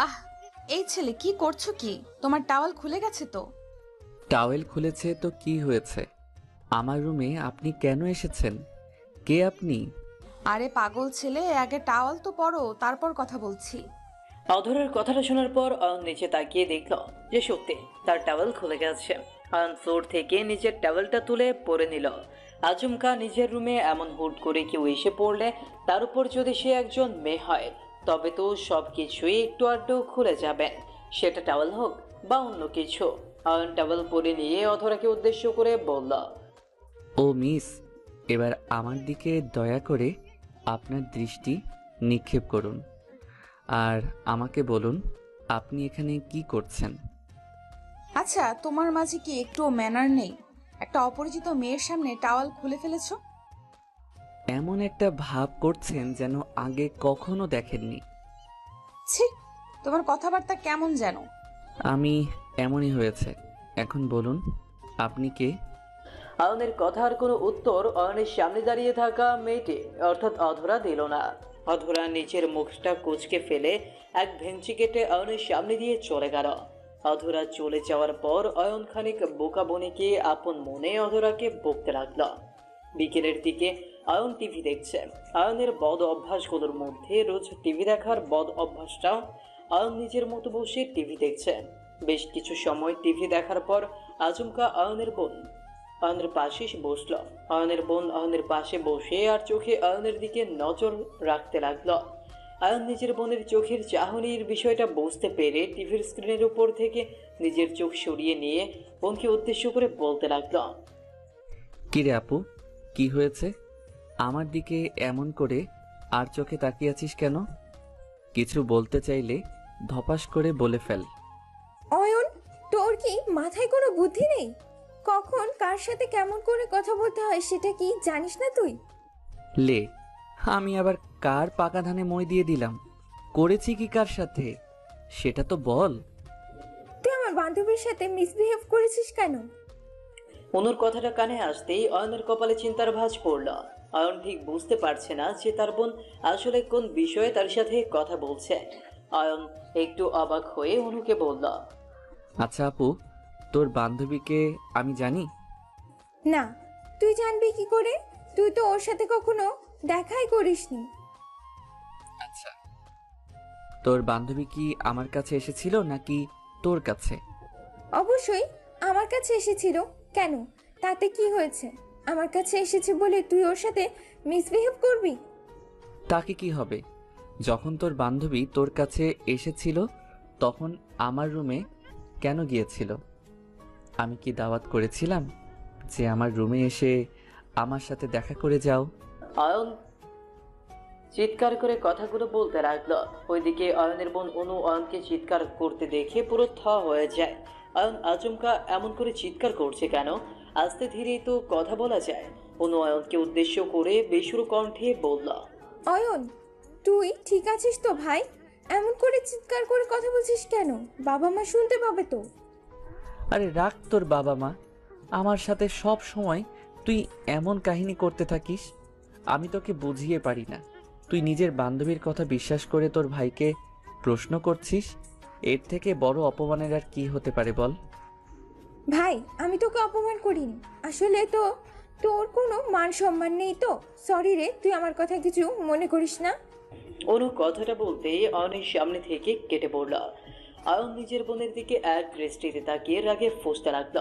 আহ, এই ছেলে কি করছো? কি তোমার টাওয়াল খুলে গেছে তো? টাওয়েল খুলেছে তো কি হয়েছে? আমার রুমে আপনি কেন এসেছেন? কে আপনি? আরে পাগল ছেলে, আগে টাওয়াল তো পরো, তারপর কথা বলছি। অধরের কথাটা শোনার পর অয়ন নিচে তাকিয়ে দেখল যে সত্যি তার টাওয়েল খুলে গেছে। অয়ন ফ্লোর থেকে নিজের টাওয়েলটা তুলে পরে নিল। আচমকা নিজের রুমে এমন হুট করে কেউ এসে পড়লে, তার উপর যদি সে একজন মেয়ে হয়, তবে তো সব কিছুই একটু আধটু খুলে যাবে, সেটা টাওয়েল হোক বা অন্য কিছু। অয়ন টাওয়েল পরে নিয়ে অধরাকে উদ্দেশ্য করে বলল, ও মিস, এবার আমার দিকে দয়া করে আপনার দৃষ্টি নিক্ষেপ করুন আর আমাকে বলুন আপনি এখানে কি করছেন? আচ্ছা, তোমার মাঝে কি একটু ম্যানার নেই? একটা অপরিচিত মেয়ের সামনে টাওয়াল খুলে ফেলেছো। এমন একটা ভাব করছেন যেন আগে কখনো দেখেননি। ছি, তোমার কথাবার্তা কেমন যেন। আমি এমনই হয়েছে। এখন বলুন আপনি কে? অয়নের কথার কোনো উত্তর অয়নের সামনে দাঁড়িয়ে থাকা মেয়েটি অর্থাৎ অধরা দিল না। অধরা নিচের মুখটা কুঁচকে ফেলে এক ভেঙচি কেটে অয়নের সামনে দিয়ে চলে গেল। অধরা চলে যাওয়ার পর অয়ন খানিক বোকা বনিকে আপন মনে অধরাকে বকতে লাগলো। বিকেলের দিকে অয়ন টিভি দেখছে। অয়নের বদ অভ্যাসগুলোর মধ্যে রোজ টিভি দেখার বদ অভ্যাসটাও। অয়ন নিজের মতো বসে টিভি দেখছে। বেশ কিছু সময় টিভি দেখার পর আচমকা অয়নের বোন অয়নের পাশে এসে বসলো। অয়নের বোন অয়নের পাশে বসে আর চোখে অয়নের দিকে নজর রাখতে লাগলো। অয়ন নিজের বোনের চোখের চাহনির বিষয়টা বুঝতে পেরে টিভির স্ক্রিনের উপর থেকে নিজের চোখ সরিয়ে নিয়ে বোনকে উদ্দেশ্য করে বলতে লাগলো, কি রে আপু, কি হয়েছে? আমার দিকে এমন করে আর চোখে তাকিয়ে আছিস কেন? কিছু বলতে চাইলে ধপাস করে বলে ফেল। অয়ন, তোর কি মাথায় কোনো বুদ্ধি নেই? কখন কার সাথে কেমন করে কথা বলতে হয় সেটা কি জানিস না তুই? লে, আমি আবার কার পাকা ধানে মই দিয়ে দিলাম? করেছি কি কার সাথে সেটা তো বল। তুই আমার বান্ধবীর সাথে মিসবিহেভ করেছিস কেন? অনুর কথাটা কানে আসতেই অয়নের কপালে চিন্তার ভাঁজ পড়ল। অয়ন ঠিক বুঝতে পারছে না যে তার বোন আসলে কোন বিষয়ে তার সাথে কথা বলছে। অয়ন একটু অবাক হয়ে অনুকে বলল, আচ্ছা আপু, তোর বান্ধবীকে আমি জানি? না, তুই জানবি কি করে? তুই তো ওর সাথে কখনো দেখাই করিসনি। আচ্ছা, তোর বান্ধবী কি আমার কাছে এসেছিল নাকি তোর কাছে? অবশ্যই আমার কাছে এসেছিল। কেন? তাতে কি হয়েছে? আমার কাছে এসেছে বলে তুই ওর সাথে মিসবিহেভ করবি? তাকে কি হবে? যখন তোর বান্ধবী তোর কাছে এসেছিল তখন আমার রুমে কেন গিয়েছিল? আমি কি দাওয়াত করেছিলাম যে আমার রুমে এসে আমার সাথে দেখা করে যাও? অয়ন চিৎকার করে কথাগুলো বলতে লাগলো। ওইদিকে অয়নের বোন অনু অয়নকে চিৎকার করতে দেখে পুরো থ হয়ে যায়। অয়ন আচমকা এমন করে চিৎকার করছে কেন? আস্তে ধীরেই তো কথা বলা যায়। অনু অয়নকে উদ্দেশ্য করে বেসুরো কণ্ঠে বলল, অয়ন, তুই ঠিক আছিস তো ভাই? এমন করে চিৎকার করে কথা বলছিস কেন? বাবা মা শুনতে পাবে তো। আরে রাখ তোর বাবা মা, আমার সাথে সব সময় তুই এমন কাহিনী করতে থাকিস। আমি তোকে বুঝিয়ে পারি না। তুই নিজের বান্ধবীর কথা বিশ্বাস করে তোর ভাইকে প্রশ্ন করছিস। এর থেকে বড় অপমানের আর কি হতে পারে বল? ভাই, আমি তোকে অপমান করিনি। আসলে তো তোর কোনো মান সম্মান নেই তো। সরি রে, তুই আমার কথা কিছু মনে করিস না। অনু কথাটা বলতেই অয়নের সামনে থেকে কেটে পড়ল। অয়ন নিজের বোনের দিকে এক দৃষ্টিতে তাকিয়ে রাগে ফুঁসতে লাগল।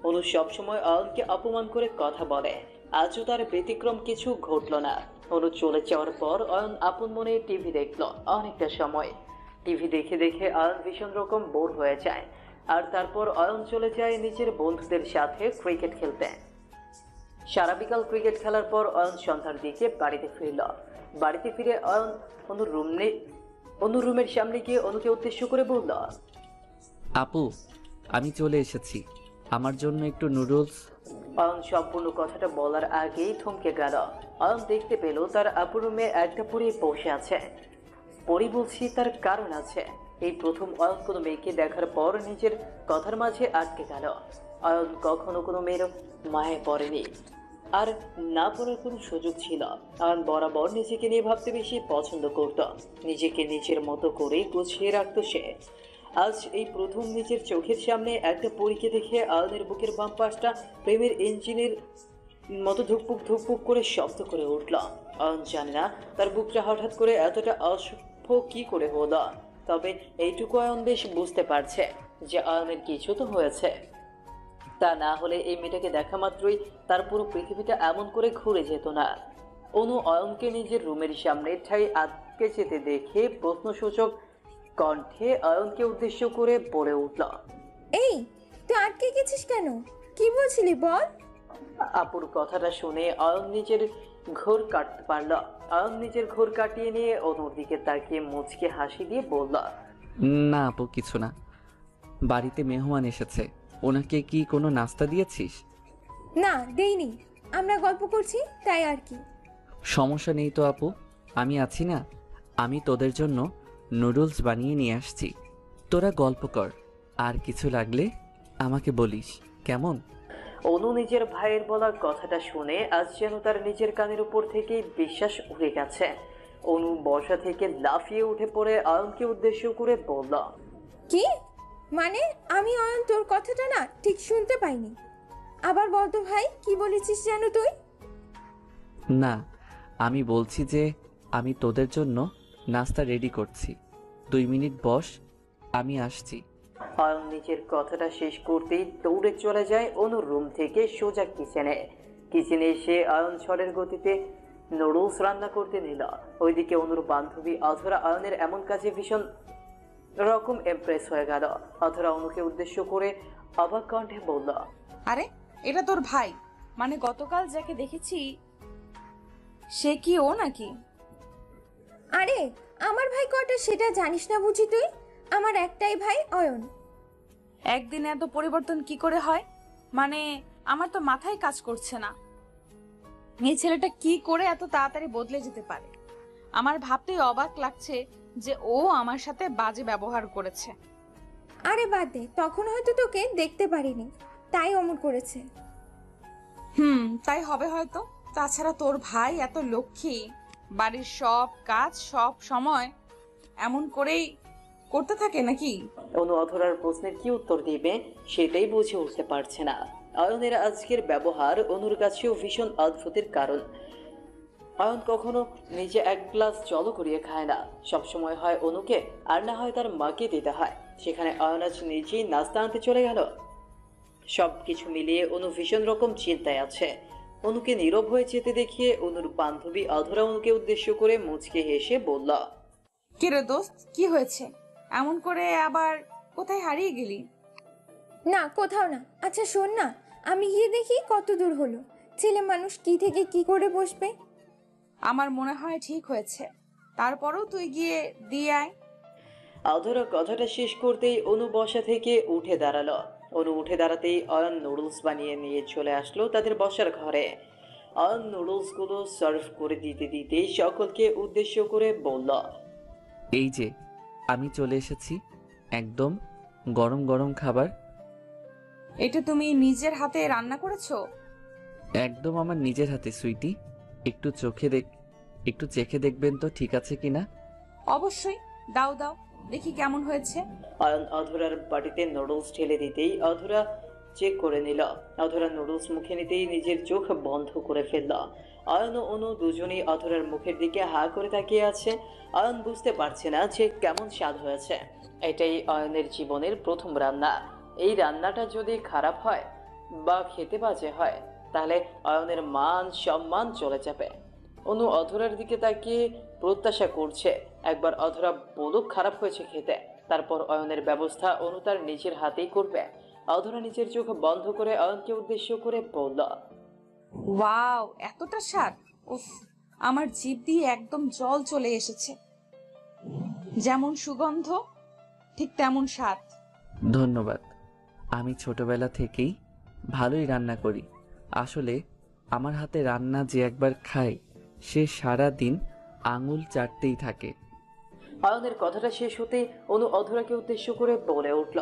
অনু সবসময় অয়নকে অপমান করে কথা বলে, আজও তার ব্যতিক্রম কিছু ঘটল না। অনু চলে যাওয়ার পর অয়ন আপন মনে টিভি দেখল অনেকটা সময়। টিভি দেখে দেখে অয়ন ভীষণ রকম বোর হয়ে যায়। আর তারপর অয়ন চলে যায় নিজের বন্ধুদের সাথে ক্রিকেট খেলতে। সারা বিকাল ক্রিকেট খেলার পর অয়ন সন্ধ্যার দিকে বাড়িতে ফিরল। বাড়িতে ফিরে অয়ন অনুর রুমের সামনে গিয়ে অনুকে উদ্দেশ্য করে বলল, আপু, আমি চলে এসেছি। আমার জন্য একটু নুডলস। অয়ন সম্পূর্ণ কথাটা বলার আগেই থমকে গেল। অয়ন দেখতে পেল তার আপুর রুমে একটা পরী বসে আছে। পরী বলছি তার কারণ আছে। এই প্রথম অয়ন কোনো মেয়েকে দেখার পর নিজের কথার মাঝে আটকে গেল। অয়ন কখনো কোনো মেয়ের মায়ে পড়েনি। আর না পড়ার কোনো সুযোগ ছিল। আয়ন বরাবর নিজেকে নিয়ে ভাবতে বেশি পছন্দ করত। নিজেকে নিজের মতো করে গুছিয়ে রাখতো সে। আজ এই প্রথম নিজের চোখের সামনে একটা পরীকে দেখে আয়নের বুকের বাম পাশটা প্রেমের ইঞ্জিনের মতো ধুকপুক ধুকপুক করে শব্দ করে উঠল। আয়ন জানে না তার বুকটা হঠাৎ করে এতটা অসভ্য কি করে হলো, তবে এইটুকু আয়ন বেশ বুঝতে পারছে যে আয়নের কিছু তো হয়েছে। তা না হলে এই মেয়েটাকে দেখা মাত্রই তার পুরো পৃথিবীটা এমন করে ঘুরে যেত না। অনু অয়নকে নিজের রুমের সামনে ঠাই আটকে যেতে দেখে প্রশ্নসূচক কণ্ঠে অয়নকে উদ্দেশ্য করে বলে উঠল, এই, তুই আটকে গেছিস কেন? কি বলছিলি বল? আপুর কথাটা শুনে অয়ন নিজের ঘোর কাটতে পারল। অয়ন নিজের ঘোর কাটিয়ে নিয়ে অনুর দিকে তাকিয়ে মুচকে হাসি দিয়ে বলল, না আপু, কিছু না। বাড়িতে মেহমান এসেছে, ওনাকে কি কোনো নাস্তা দিয়েছিস? না, দেইনি। আমরা গল্প করছি তাই আর কি। সমস্যা নেই তো আপু, আমি আছি না। আমি তোদের জন্য নুডলস বানিয়ে নিয়ে আসছি, তোরা গল্প কর। আর কিছু লাগলে আমাকে বলিস, কেমন? অনু নিজের ভাইয়ের বলা কথাটা শুনে আজ যেন তার নিজের কানের উপর থেকে বিশ্বাস উড়ে গেছে। অনু বসা থেকে লাফিয়ে উঠে পড়ে অয়নকে উদ্দেশ্য করে বলল, কি মানে? আমি অয়ন, তোর কথাটা না ঠিক শুনতে পাইনি। আবার বলতো ভাই, কি বলেছিস যেন তুই? না, আমি বলছি যে আমি তোদের জন্য নাস্তা রেডি করছি। 2 মিনিট বস, আমি আসছি। অয়ন নিজের কথাটা শেষ করতেই দৌড়ে চলে যায় অনুর রুম থেকে সোজা কিচেনে। কিচেনে এসে অয়ন ঝড়ের গতিতে নুডলস রান্না করতে নিল। ওইদিকে অনুর বান্ধবী অধরা অয়নের এমন কাজে ভীষণ রকম ইমপ্রেস হয়ে গেল। অধরা অনুকে উদ্দেশ্য করে অবাক কণ্ঠে বলল, আরে, এটা তোর ভাই? মানে গতকাল যাকে দেখেছি সে কি ও নাকি? আরে, আমার ভাই কটা সেটা জানিস না বুঝি তুই? আমার একটাই ভাই, অয়ন। একদিনে এত পরিবর্তন কি করে হয়? মানে আমার তো মাথায় কাজ করছে না, এই ছেলেটা কি করে এত তাড়াতাড়ি বদলে যেতে পারে। আমার ভাবতেই অবাক লাগছে যে ও আমার সাথে বাজে ব্যবহার করেছে। আরে বাদ দে, তখন হয়তো তোকে দেখতে পারিনি, তাই অমন করেছে। তাই হবে হয়তো। তাছাড়া তোর ভাই এত লক্ষ্মী, বাড়ির সব কাজ সব সময় এমন করেই করতে থাকে নাকি? অনু অধরার প্রশ্নের কি উত্তর দিবে সেটাই বুঝে উঠতে পারছে না। অয়নের আজকের ব্যবহার অনুর কাছেও ভীষণ অদ্ভুতের কারণ। অয়ন কখনো নিজে এক গ্লাস জলও করিয়ে খায় না, সবসময় হয় অনুকে আর না হয় তার মাকে দিতে হয়। সেখানে অয়ন আজ নিজেই নাস্তা আনতে চলে গেল। সব কিছু মিলিয়ে অনু ভীষণ রকম চিন্তায় আছে। অনুকে নীরব হয়ে যেতে দেখিয়ে অনুর বান্ধবী অধরা অনুকে উদ্দেশ্য করে মুচকে হেসে বলল, কিরে দোস্ত, কি হয়েছে? এমন করে আবার কোথায় হারিয়ে গেলি? না, কোথাও না। আচ্ছা শোন না, আমি গিয়ে দেখি কত দূর হলো। ছেলে মানুষ কি থেকে কি করে বসবে। আমার মনে হয় ঠিক হয়েছে, তারপরেও তুই গিয়ে দিয়ে আয়। অধরা কথাটা শেষ করতেই অনু বসা থেকে উঠে দাঁড়ালো। অনু উঠে দাঁড়াতেই অয়ন নুডলস বানিয়ে নিয়ে চলে আসলো তাদের বসার ঘরে। অয়ন নুডলসগুলো সার্ভ করে দিতে দিতে সকলকে উদ্দেশ্য করে বলল, এই যে আমি চলে এসেছি, একদম গরম গরম খাবার। এটা তুমি নিজের হাতে রান্না করেছো? একদম আমার নিজের হাতে সুইটি। একটু চেখে দেখবেন তো ঠিক আছে কিনা। অবশ্যই, দাও দাও, দেখি কেমন হয়েছে। অয়ন অধরার বাটিতে নুডলস ঢেলে দিতেই অধরা চেক করে নিল। অধরা নুডলস মুখে নিতেই নিজের চোখ বন্ধ করে ফেলল। অয়ন ও অনু দুজনেই অধরার মুখের দিকে হা করে তাকিয়ে আছে। অয়ন বুঝতে পারছে না যে কেমন স্বাদ হয়েছে। এটাই অয়নের জীবনের প্রথম রান্না। এই রান্নাটা যদি খারাপ হয় বা খেতে বাজে হয় তাহলে অয়নের মান সম্মান চলে যাবে। অনু অধরার দিকে তাকিয়ে প্রত্যাশা করছে একবার অধরা বলুক খারাপ হয়েছে খেতে, তারপর অয়নের ব্যবস্থা অনু তার নিজের হাতেই করবে। অধরা নিজের চোখ বন্ধ করে অয়নকে উদ্দেশ্য করে বলল, ওয়াও, এতটা স্বাদ! উফ, আমার জিভ দিয়ে একদম জল চলে এসেছে। যেমন সুগন্ধ ঠিক তেমন স্বাদ। ধন্যবাদ। আমি ছোটবেলা থেকেই ভালোই রান্না করি। আসলে আমার হাতে রান্না যে একবার খায় সে সারা দিন আঙুল চাটতেই থাকে। অয়নের কথাটা শেষ হতেই অনু অধরাকে উদ্দেশ্য করে বলে উঠল,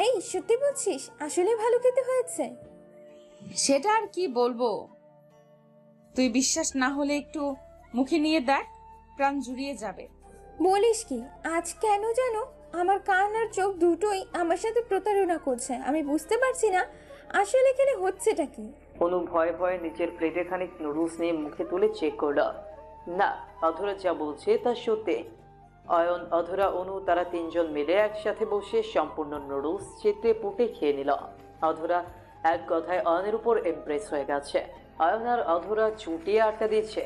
এই, সত্যি বলছিস? আসলে ভালো খেতে হয়েছে? সেটা আর কি বলবো, তুই বিশ্বাস না হলে একটু মুখে নিয়ে দেখ, প্রাণ জুড়িয়ে যাবে। বলিস কি, আজ কেন জানো আমার কান আর চোখ দুটোই আমার সাথে প্রতারণা করছে। আমি বুঝতে পারছি না আসলে এখানে হচ্ছেটা কি। অনু ভয়ে ভয়ে নিচের প্লেটে খানিক নুডলস নিয়ে মুখে তুলে চেক করল। না, অধরা যা বলছে তা সত্যি। অয়ন, অধরা, অনু তারা তিনজন মিলে একসাথে বসে সম্পূর্ণ নুডলস চেটে পুটে খেয়ে নিল। অধরা এক কথায় অয়নের উপর ইমপ্রেস হয়ে গেছে। অয়ন আর অধরা চুটিয়ে আড্ডা দিচ্ছে।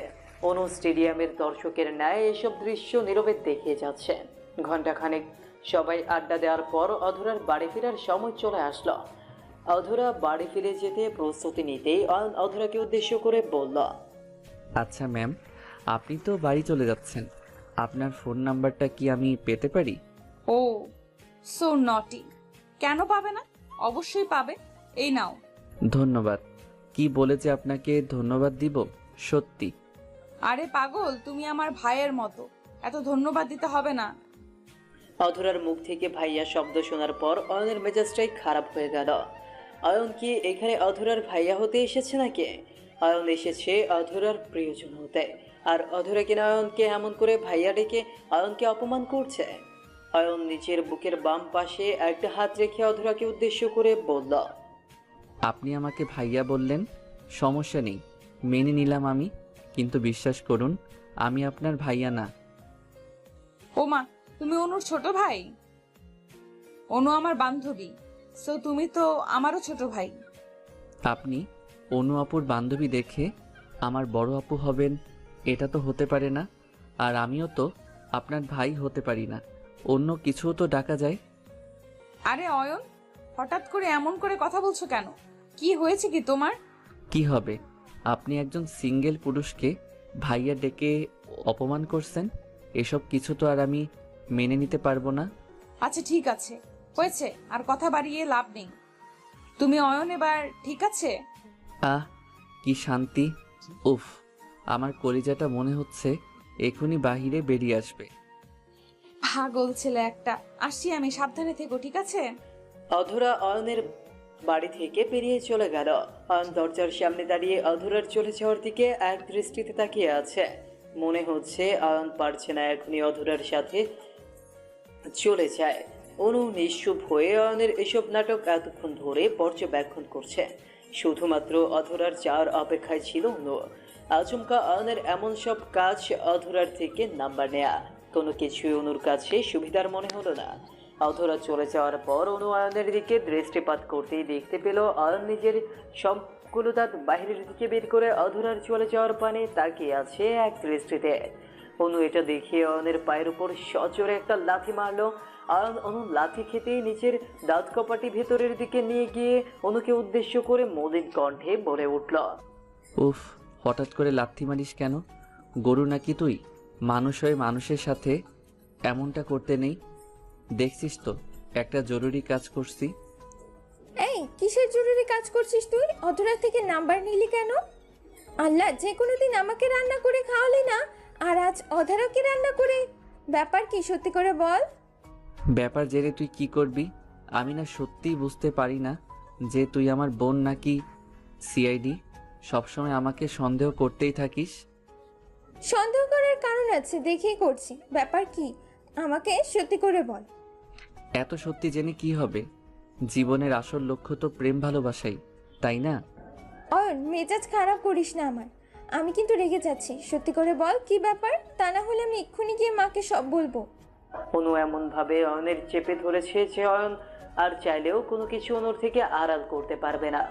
অনু স্টেডিয়ামের দর্শকের ন্যায় এসব দৃশ্য নীরবে দেখে যাচ্ছে। ঘণ্টাখানেক সবাই আড্ডা দেওয়ার পর অধরার বাড়ি ফেরার সময় চলে আসলো। অধরা বাড়ি ফিরে যেতে প্রস্তুতি নিতেই অয়ন অধরাকে উদ্দেশ্য করে বলল, আচ্ছা ম্যাম, আপনি তো বাড়ি চলে যাচ্ছেন, আপনার ফোন নাম্বারটা কি আমি পেতে পারি? ও সো নটি। কেন পাবে না? অবশ্যই পাবে, এই নাও। ধন্যবাদ। কি বলে যে আপনাকে ধন্যবাদ দিব, সত্যি। আরে পাগল, তুমি আমার ভাইয়ের মতো, এত ধন্যবাদ দিতে হবে না। অধরার মুখ থেকে ভাইয়া শব্দ শোনার পর অয়নের মেজাজটাই খারাপ হয়ে গেল। অয়ন কি এখানে অধরার ভাইয়া হতে এসেছে নাকি? অয়ন এসেছে অধরার প্রিয়জন হতে, আর অধরা কিনা অয়নকে এমন করে ভাইয়া ডেকে অয়নকে অপমান করছে। অয়ন নিজের বুকের বাম পাশে একটা হাত রেখে অধরাকে উদ্দেশ্য করে বলল, আপনি আমাকে ভাইয়া বললেন, সমস্যা নেই, মেনে নিলাম আমি, কিন্তু বিশ্বাস করুন আমি আপনার ভাইয়া না। ও মা, তুমি অনুর ছোট ভাই? অনু আমার বান্ধবী, সো তুমি তো আমারও ছোট ভাই। আপনি অনু আপুর বান্ধবী দেখে আমার বড় আপু হবেন, এটা তো হতে পারে না। আর আমিও তো আপনার ভাই হতে পারি না, অন্য কিছুও তো ডাকা যায়। আরে অয়ন, হঠাৎ করে এমন করে কথা বলছো কেন? কি হয়েছে কি তোমার? কি হবে, আপনি একজন সিঙ্গেল পুরুষকে ভাইয়া ডেকে অপমান করছেন, এসব কিছু তো আর আমি মেনে নিতে পারবো না। আচ্ছা ঠিক আছে, হয়েছে, আর কথা বাড়িয়ে লাভ নেই। তুমি অয়ন এবার ঠিক আছে? আহ, কি শান্তি! উফ, আমার কলিজাটা মনে হচ্ছে এখনই বাহিরে বেরিয়ে আসবে। পাগল ছেলে একটা। আসছি আমি, সাবধানে থেকো, ঠিক আছে? অধরা অয়নের বাড়ি থেকে বেরিয়ে চলে গেল। অয়ন দরজার সামনে দাঁড়িয়ে অধরার চলে যাওয়ার দিকে এক দৃষ্টিতে তাকিয়ে আছে। মনে হচ্ছে অয়ন পারছে না এখনই অধরার সাথে চলে যায়। অনু নিশ্চুপ হয়ে অয়নের এসব নাটক এতক্ষণ ধরে পর্যবেক্ষণ করছে। শুধুমাত্র অধরার যাওয়ার অপেক্ষায় ছিল অনু। আচমকা অয়নের এমন সব কাজ, অধরার থেকে নাম্বার নেয়া, কোনো কিছুই অনুর কাছে সুবিধার মনে হলো না। অধরা চলে যাওয়ার পর অনু অয়নের দিকে দৃষ্টিপাত করতেই দেখতে পেল অয়ন নিজের সবগুলো দাঁত বাহিরের দিকে বের করে অধরার চলে যাওয়ার পানে তাকিয়ে আছে এক দৃষ্টিতে। অনু এটা দেখে অয়নের পায়ের উপর সজোরে একটা লাথি মারলো। অয়ন অনু লাথি খেতেই নিচের দাঁত কপাটি ভেতরের দিকে নিয়ে গিয়ে অনুকে উদ্দেশ্য করে মলিন কণ্ঠে বলে উঠল, উফ, হঠাৎ করে লাথি মারিস কেন? গরু নাকি তুই? মানুষ হয়ে মানুষের সাথে এমনটা করতে নেই। দেখছিস তো একটা জরুরি কাজ করছি। এই কিসের জরুরি কাজ করছিস তুই? অধরা থেকে নাম্বার নিলি কেন? আল্লাহ, যে কোনো দিন আমাকে রান্না করে খাওয়ালি না, আর আজ অধরাকে রান্না করে। ব্যাপার কি, সত্যি করে বল। ব্যাপার জেনে তুই কি করবি? আমি না সত্যিই বুঝতে পারি না যে তুই আমার বোন নাকি সিআইডি। সবসময় আমাকে সন্দেহ করতেই থাকিস। সন্দেহ করার কারণ আছে, দেখেই করছি। ব্যাপার কি, আমাকে সত্যি করে বল। এত সত্যি জেনে কি হবে? জীবনের আসল লক্ষ্য তো প্রেম ভালোবাসাই, তাই না? অয়ন, মেজাজ খারাপ করিস না আমার। আমি কিন্তু রেগে যাচ্ছি, সত্যি করে বল কি ব্যাপার, তা না হলে আমি এক্ষুনি গিয়ে মাকে সব বলবো। অনু এমন ভাবে অয়নের চেপে ধরেছে যে অয়ন আর চাইলেও কোনো কিছু অনুর থেকে আড়াল করতে পারবে না।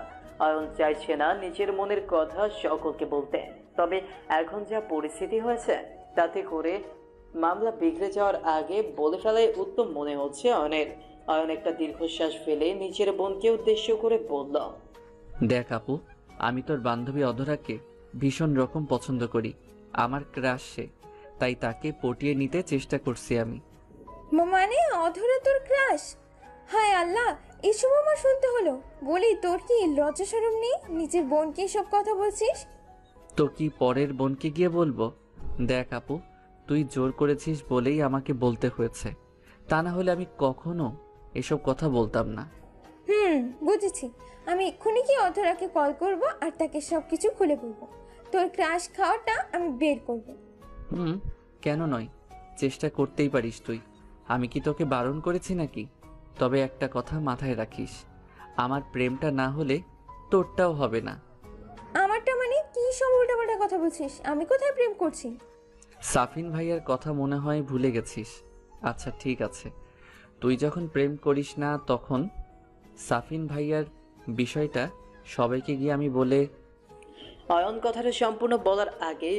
অয়ন চাইছে না নিজের মনের কথা সকলকে বলতে, তবে এখন যা পরিস্থিতি হয়েছে তাতে করে মামলা বিগড়ে যাওয়ার আগে বলে ফেলাই উত্তম মনে হচ্ছে অয়নের। অয়ন একটা দীর্ঘশ্বাস ফেলে নিজের বোনকে উদ্দেশ্য করে বলল, দেখ আপু, আমি তোর বান্ধবী অধরাকে ভীষণ রকম পছন্দ করি। আমার ক্রাশ সে, তাই তাকে পটিয়ে নিতে চেষ্টা করছি আমি। মানে অধরা তোর ক্রাশ? হায় আল্লাহ, এসব আমার শুনতে হলো। বলি, তোর কি লজ্জা শরম নেই? নিজের বোনকে সব কথা বলছিস। তো কি পরের বোনকে গিয়ে বলবো? দেখ আপু, তুই জোর করেছিস বলেই আমাকে বলতে হয়েছে, তা না হলে আমি কখনো এসব কথা বলতাম না। বুঝেছি। আমি এক্ষুনি কি অধরাকে কল করব আর তাকে সব কিছু খুলে বলবো। তোর ক্রাশ খাওয়াটা আমি বের করব। হুম, কেন নয়, চেষ্টা করতেই পারিস তুই। আমি কি তোকে বারণ করেছি নাকি? তবে একটা কথা মাথায় রাখিস, আমার প্রেমটা না হলে তোরটাও হবে না। আমারটা মানে কি সব উল্টাপাল্টা কথা বলছিস? আমি কোথায় প্রেম করছি? সাফিন ভাইয়ার কথা মনে হয় ভুলে গেছিস। আচ্ছা ঠিক আছে, তুই যখন প্রেম করিস না তখন সাফিন ভাইয়ার বিষয়টা সবাইকে গিয়ে আমি বলে। অয়ন কথাটা সম্পূর্ণ বলার আগে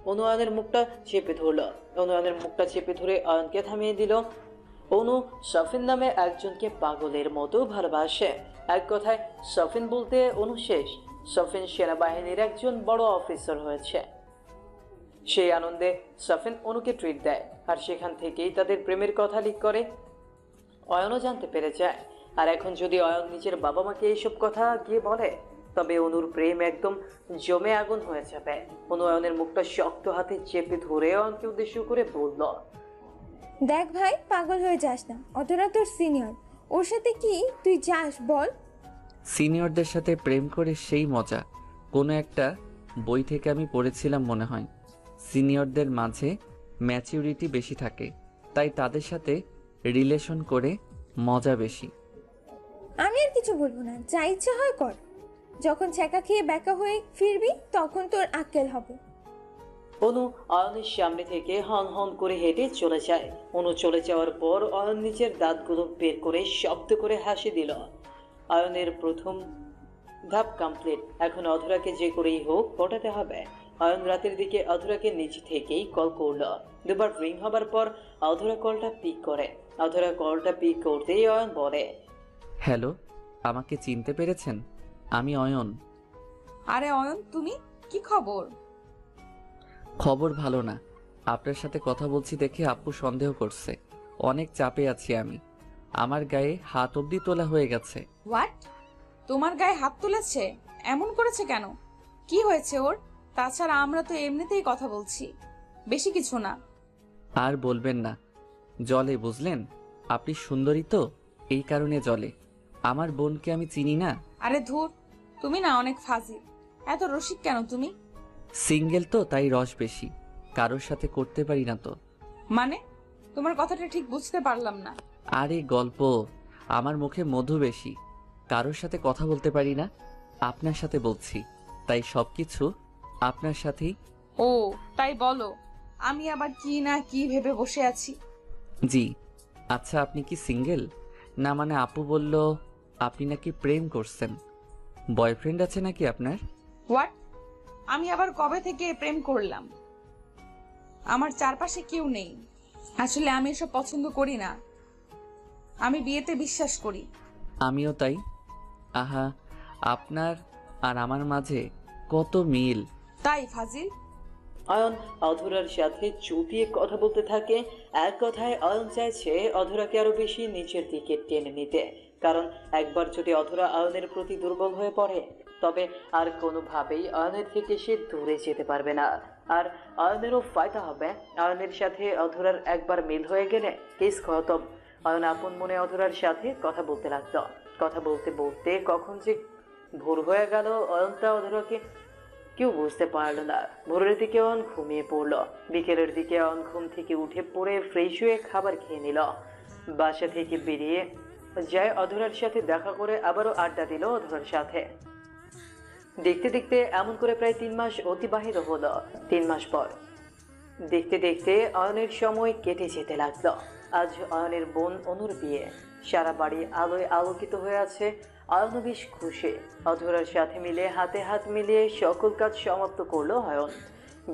অনু অয়নের মুখটা চেপে ধরল। অনু অয়নের মুখটা চেপে ধরে অয়নকে থামিয়ে দিল। অনু সফিন নামে একজনকে পাগলের মতো ভালোবাসে। এক কথায় সফিন বলতে অনু শেষ। সফিন সেনাবাহিনীর একজন বড় অফিসার হয়েছে। সেই আনন্দে সফিন অনুকে ট্রিট দেয়, আর সেখান থেকেই তাদের প্রেমের কথা লিক করে। অয়নও জানতে পেরে যায়। আর এখন যদি অয়ন নিজের বাবা মাকে এইসব কথা গিয়ে বলে, তবে অনুর প্রেম একদম জমে আগুন হয়ে যাবে। অনু অয়নের মুখটা শক্ত হাতে চেপে ধরে অয়নকে উদ্দেশ্য করে বলল, দেখ ভাই, পাগল হয়ে যাস না। অধরা তোর সিনিয়র, ওর সাথে কি তুই যাস বল? সিনিয়রদের সাথে প্রেম করে সেই মজা কোনো একটা বই থেকে আমি পড়েছিলাম মনে হয়। সিনিয়রদের মাঝে ম্যাচিউরিটি বেশি থাকে, তাই তাদের সাথে রিলেশন করে মজা বেশি। আমি আর কিছু বলবো না, যা ইচ্ছা হয় কর। যখন ছ্যাঁকা খেয়ে ব্যাকা হয়ে ফিরবি তখন তোর আক্কেল হবে। অনু অয়নের সামনে থেকে হন হন করে হেঁটে চলে যায়। অনু চলে যাওয়ার পর অয়ন নিজের দাঁতগুলো বের করে শব্দ করে হাসি দিল। অয়নের প্রথম ধাপ কমপ্লিট। এখন অধরাকে যে করেই হোক পটাতে হবে। অয়ন রাতের দিকে অধরাকে নিজ থেকেই কল করল। দুবার রিং হবার পর অধরা কলটা পিক করে। অধরা কলটা পিক করতেই অয়ন বলে, হ্যালো, আমাকে চিনতে পেরেছেন? আমি অয়ন। আরে অয়ন, তুমি কি খবর? খবর ভালো না। আপনার সাথে কথা বলছি দেখে আপু সন্দেহ করছে। অনেক চাপে আছি আমি। আমার গায়ে হাত অবধি তোলা হয়ে গেছে। হোয়াট? তোমার গায়ে হাত তুলেছে? এমন করেছে কেন? কি হয়েছে ওর? তাছাড়া আমরা তো এমনিতেই কথা বলছি, বেশি কিছু না। আর বলবেন না, জলে বুঝলেন? আপনি সুন্দরী তো, এই কারণে জলে। আমার বোনকে আমি চিনি না? আরে ধুর, তুমি না অনেক ফাজিল। এত রসিক কেন তুমি? সিঙ্গেল তো তাই রস বেশি, কারোর সাথে করতে পারি না তো। মানে, তোমার কথাটা ঠিক বুঝতে পারলাম না। আরে গল্প, আমার মুখে মধু বেশি, কারোর সাথে কথা বলতে পারি না। আপনার সাথে বলছি, তাই সবকিছু আপনার সাথেই। ও তাই বলো, আমি আবার কি না কি ভেবে বসে আছি। জি। আচ্ছা, আপনি কি সিঙ্গেল? না মানে আপু বলল আপনি নাকি প্রেম করছেন। বয়ফ্রেন্ড আছে নাকি আপনার? হোয়াট? আমি আবার কবে থেকে প্রেম করলাম? আমার চারপাশে কেউ নেই। আসলে আমি এসব পছন্দ করি না। আমি বিয়েতে বিশ্বাস করি। আমিও তাই। আহা, আপনার আর আমার মাঝে কত মিল। তাই ফাজিল। অয়ন অধরার সাথে চুপিয়ে কথা বলতে থাকে। এক কথায় অয়ন চাইছে অধরাকে আরো বেশি নিচের দিকে টেনে নিতে। কারণ একবার যদি অধরা অয়নের প্রতি দুর্বল হয়ে পড়ে, তবে আর কোনোভাবেই অয়নের থেকে সে দূরে যেতে পারবে না। আর অয়নেরও ফায়দা হবে। অয়নের সাথে অধরার একবার মিল হয়ে গেলে কেস খতম। অয়ন আপন মনে অধরার সাথে কথা বলতে লাগলো। কথা বলতে বলতে কখন যে ভোর হয়ে গেল অয়নটা অধরাকে কেউ বুঝতে পারলো না। ভোরের দিকে অয়ন ঘুমিয়ে পড়ল। বিকেলের দিকে অয়ন ঘুম থেকে উঠে পড়ে ফ্রেশ হয়ে খাবার খেয়ে নিল। বাসা থেকে বেরিয়ে যায় অধরার সাথে দেখা করে আবারও আড্ডা দিল অধরার সাথে। দেখতে দেখতে এমন করে প্রায় 3 মাস অতিবাহিত হলো। 3 মাস পর দেখতে দেখতে অয়নের সময় কেটে যেতে লাগলো। আজ অয়নের বোন অনুর বিয়ে। সারা বাড়ি আলোয় আলোকিত হয়ে আছে। অয়নও বেশ খুশি। অধরার সাথে মিলে হাতে হাত মিলিয়ে সকল কাজ সমাপ্ত করলো অয়ন।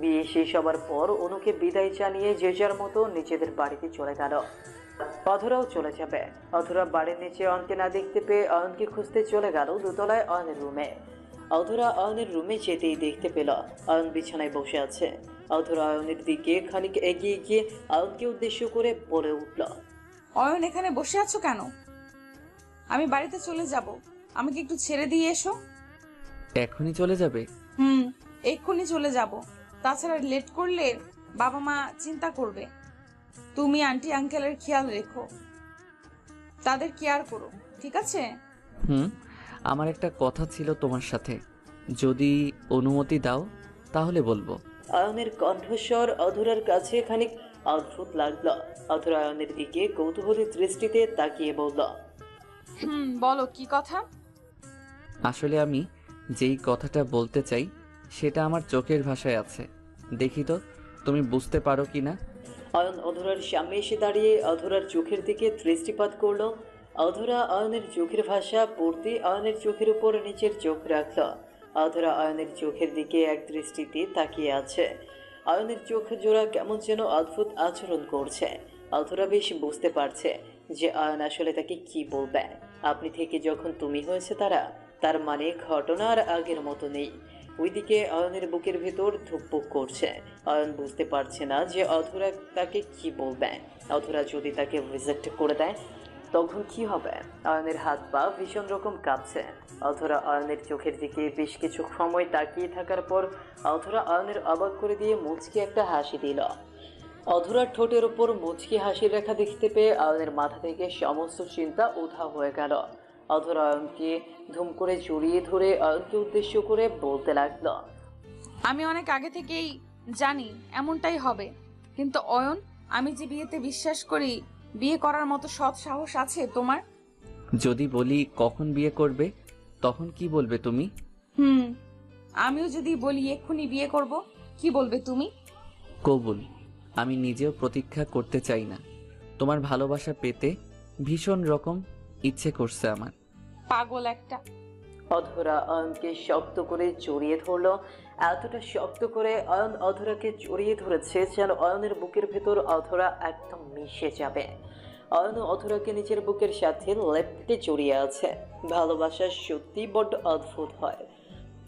বিয়ে শেষ হবার পর অনুকে বিদায় জানিয়ে যে যার মতো নিজেদের বাড়িতে চলে গেল। অধরাও চলে যাবে। অধরা বাড়ির নিচে অয়নকে না দেখতে পেয়ে অয়নকে খুঁজতে চলে গেল দোতলায় অয়নের রুমে। অধরা অয়নের রুমে যেতেই দেখতে পেল অয়ন বিছানায় বসে আছে। অধরা অয়নের দিকে খানিক এগিয়ে গিয়ে অয়নকে উদ্দেশ্য করে বলে উঠল, অয়ন, এখানে বসে আছো কেন? আমি বাড়িতে চলে যাব, আমাকে একটু ছেড়ে দিয়ে এসো। এখনই চলে যাবে? এক্ষুনি চলে যাব। তাছাড়া লেট করলে বাবা মা চিন্তা করবে। তুমি আন্টি আঙ্কেলের খেয়াল রেখো, তাদের কেয়ার করো, ঠিক আছে? আমার একটা কথা ছিল তোমার সাথে, যদি অনুমতি দাও তাহলে বলবো। অয়নের কণ্ঠস্বর অধরার কাছে খানিক অদ্ভুত লাগলো। অধরা অয়নের দিকে কৌতূহলী দৃষ্টিতে তাকিয়ে বলল, বলো কি কথা। আসলে আমি যেই কথাটা বলতে চাই সেটা আমার চোখের ভাষায় আছে, দেখি তো তুমি বুঝতে পারো কি না। অয়ন অধরার সামনে এসে দাঁড়িয়ে অধরার চোখের দিকে দৃষ্টিপাত করলো। অধরা অয়নের চোখের ভাষা পড়তে অয়নের চোখের উপর নিচের চোখ রাখল। অধরা অয়নের চোখের দিকে এক দৃষ্টিতে তাকিয়ে আছে। অয়নের চোখ জোড়া কেমন যেন অদ্ভুত আচরণ করছে। অধরা বেশ বুঝতে পারছে যে অয়ন আসলে তাকে কি বলবে। আপনি থেকে যখন তুমি হয়েছে তার মানে ঘটনা আর আগের মতো নেই। ওইদিকে অয়নের বুকের ভেতর ধুকপুক করছে। অয়ন বুঝতে পারছে না যে অধরা তাকে কি বলবে। অধরা যদি তাকে রিজেক্ট করে দেয় তখন কি হবে। অয়নের হাত পা ভীষণ রকম কাঁপছে। অধরা অয়নের চোখের দিকে বেশ কিছু সময় তাকিয়ে থাকার পর অধরা অয়নের অবাক করে দিয়ে মুচকি একটা হাসি দিল। অধরার ঠোঁটের ওপর মুচকি হাসির রেখা দেখতে পেয়ে অয়নের মাথা থেকে সমস্ত চিন্তা উধাও হয়ে গেল। অধরা অয়নকে ধুম করে জড়িয়ে ধরে অয়নকে উদ্দেশ্য করে বলতে লাগলো, আমি অনেক আগে থেকেই জানি এমনটাই হবে, কিন্তু অয়ন, আমি যে বিয়েতে বিশ্বাস করি, বিয়ে করার মতো সৎ সাহস আছে তোমার? যদি বলি কখন বিয়ে করবে তখন কি বলবে তুমি? আমিও যদি বলি এক্ষুনি বিয়ে করব, কি বলবে তুমি? কবুল। আমি নিজেও প্রতীক্ষা করতে চাই না, তোমার ভালোবাসা পেতে ভীষণ রকম ইচ্ছে করছে আমার। পাগল একটা। অধরা অয়নকে শক্ত করে জড়িয়ে ধরলো। এতটা শক্ত করে অয়ন অধরাকে জড়িয়ে ধরেছে যেন অয়নের বুকের ভেতর অধরা একদম মিশে যাবে। অয়ন অধরাকে নিজের বুকের সাথে লেপ্টে জড়িয়ে আছে। ভালোবাসা সত্যি বড্ড অদ্ভুত হয়।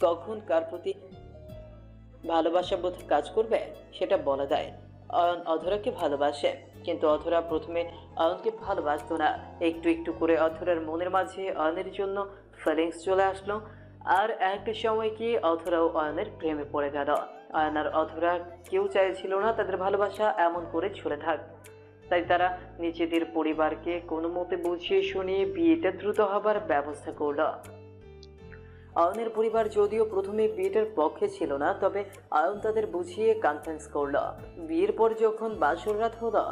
কখন কার প্রতি ভালোবাসা বোধ কাজ করবে সেটা বলা যায়। অয়ন অধরাকে ভালোবাসে, কিন্তু অধরা প্রথমে অয়নকে ভালোবাসতো না। একটু একটু করে অধরার মনের মাঝে অয়নের জন্য ফিলিংস চলে আসলো। আর একটা সময় কি অধরাও অয়নের প্রেমে পড়ে গেল। অয়ন আর অধরা কেউ চাইছিল না তাদের ভালোবাসা এমন করে চলে থাক। তাই তারা নিজেদের পরিবারকে কোনো মতে বুঝিয়ে শুনিয়ে বিয়েটা দ্রুত হবার ব্যবস্থা করলো। অয়নের পরিবার যদিও প্রথমে বিয়েটার পক্ষে ছিল না, তবে অয়ন তাদের বুঝিয়ে কনভিন্স করলো। বিয়ের পর যখন বাসর রাত হলো,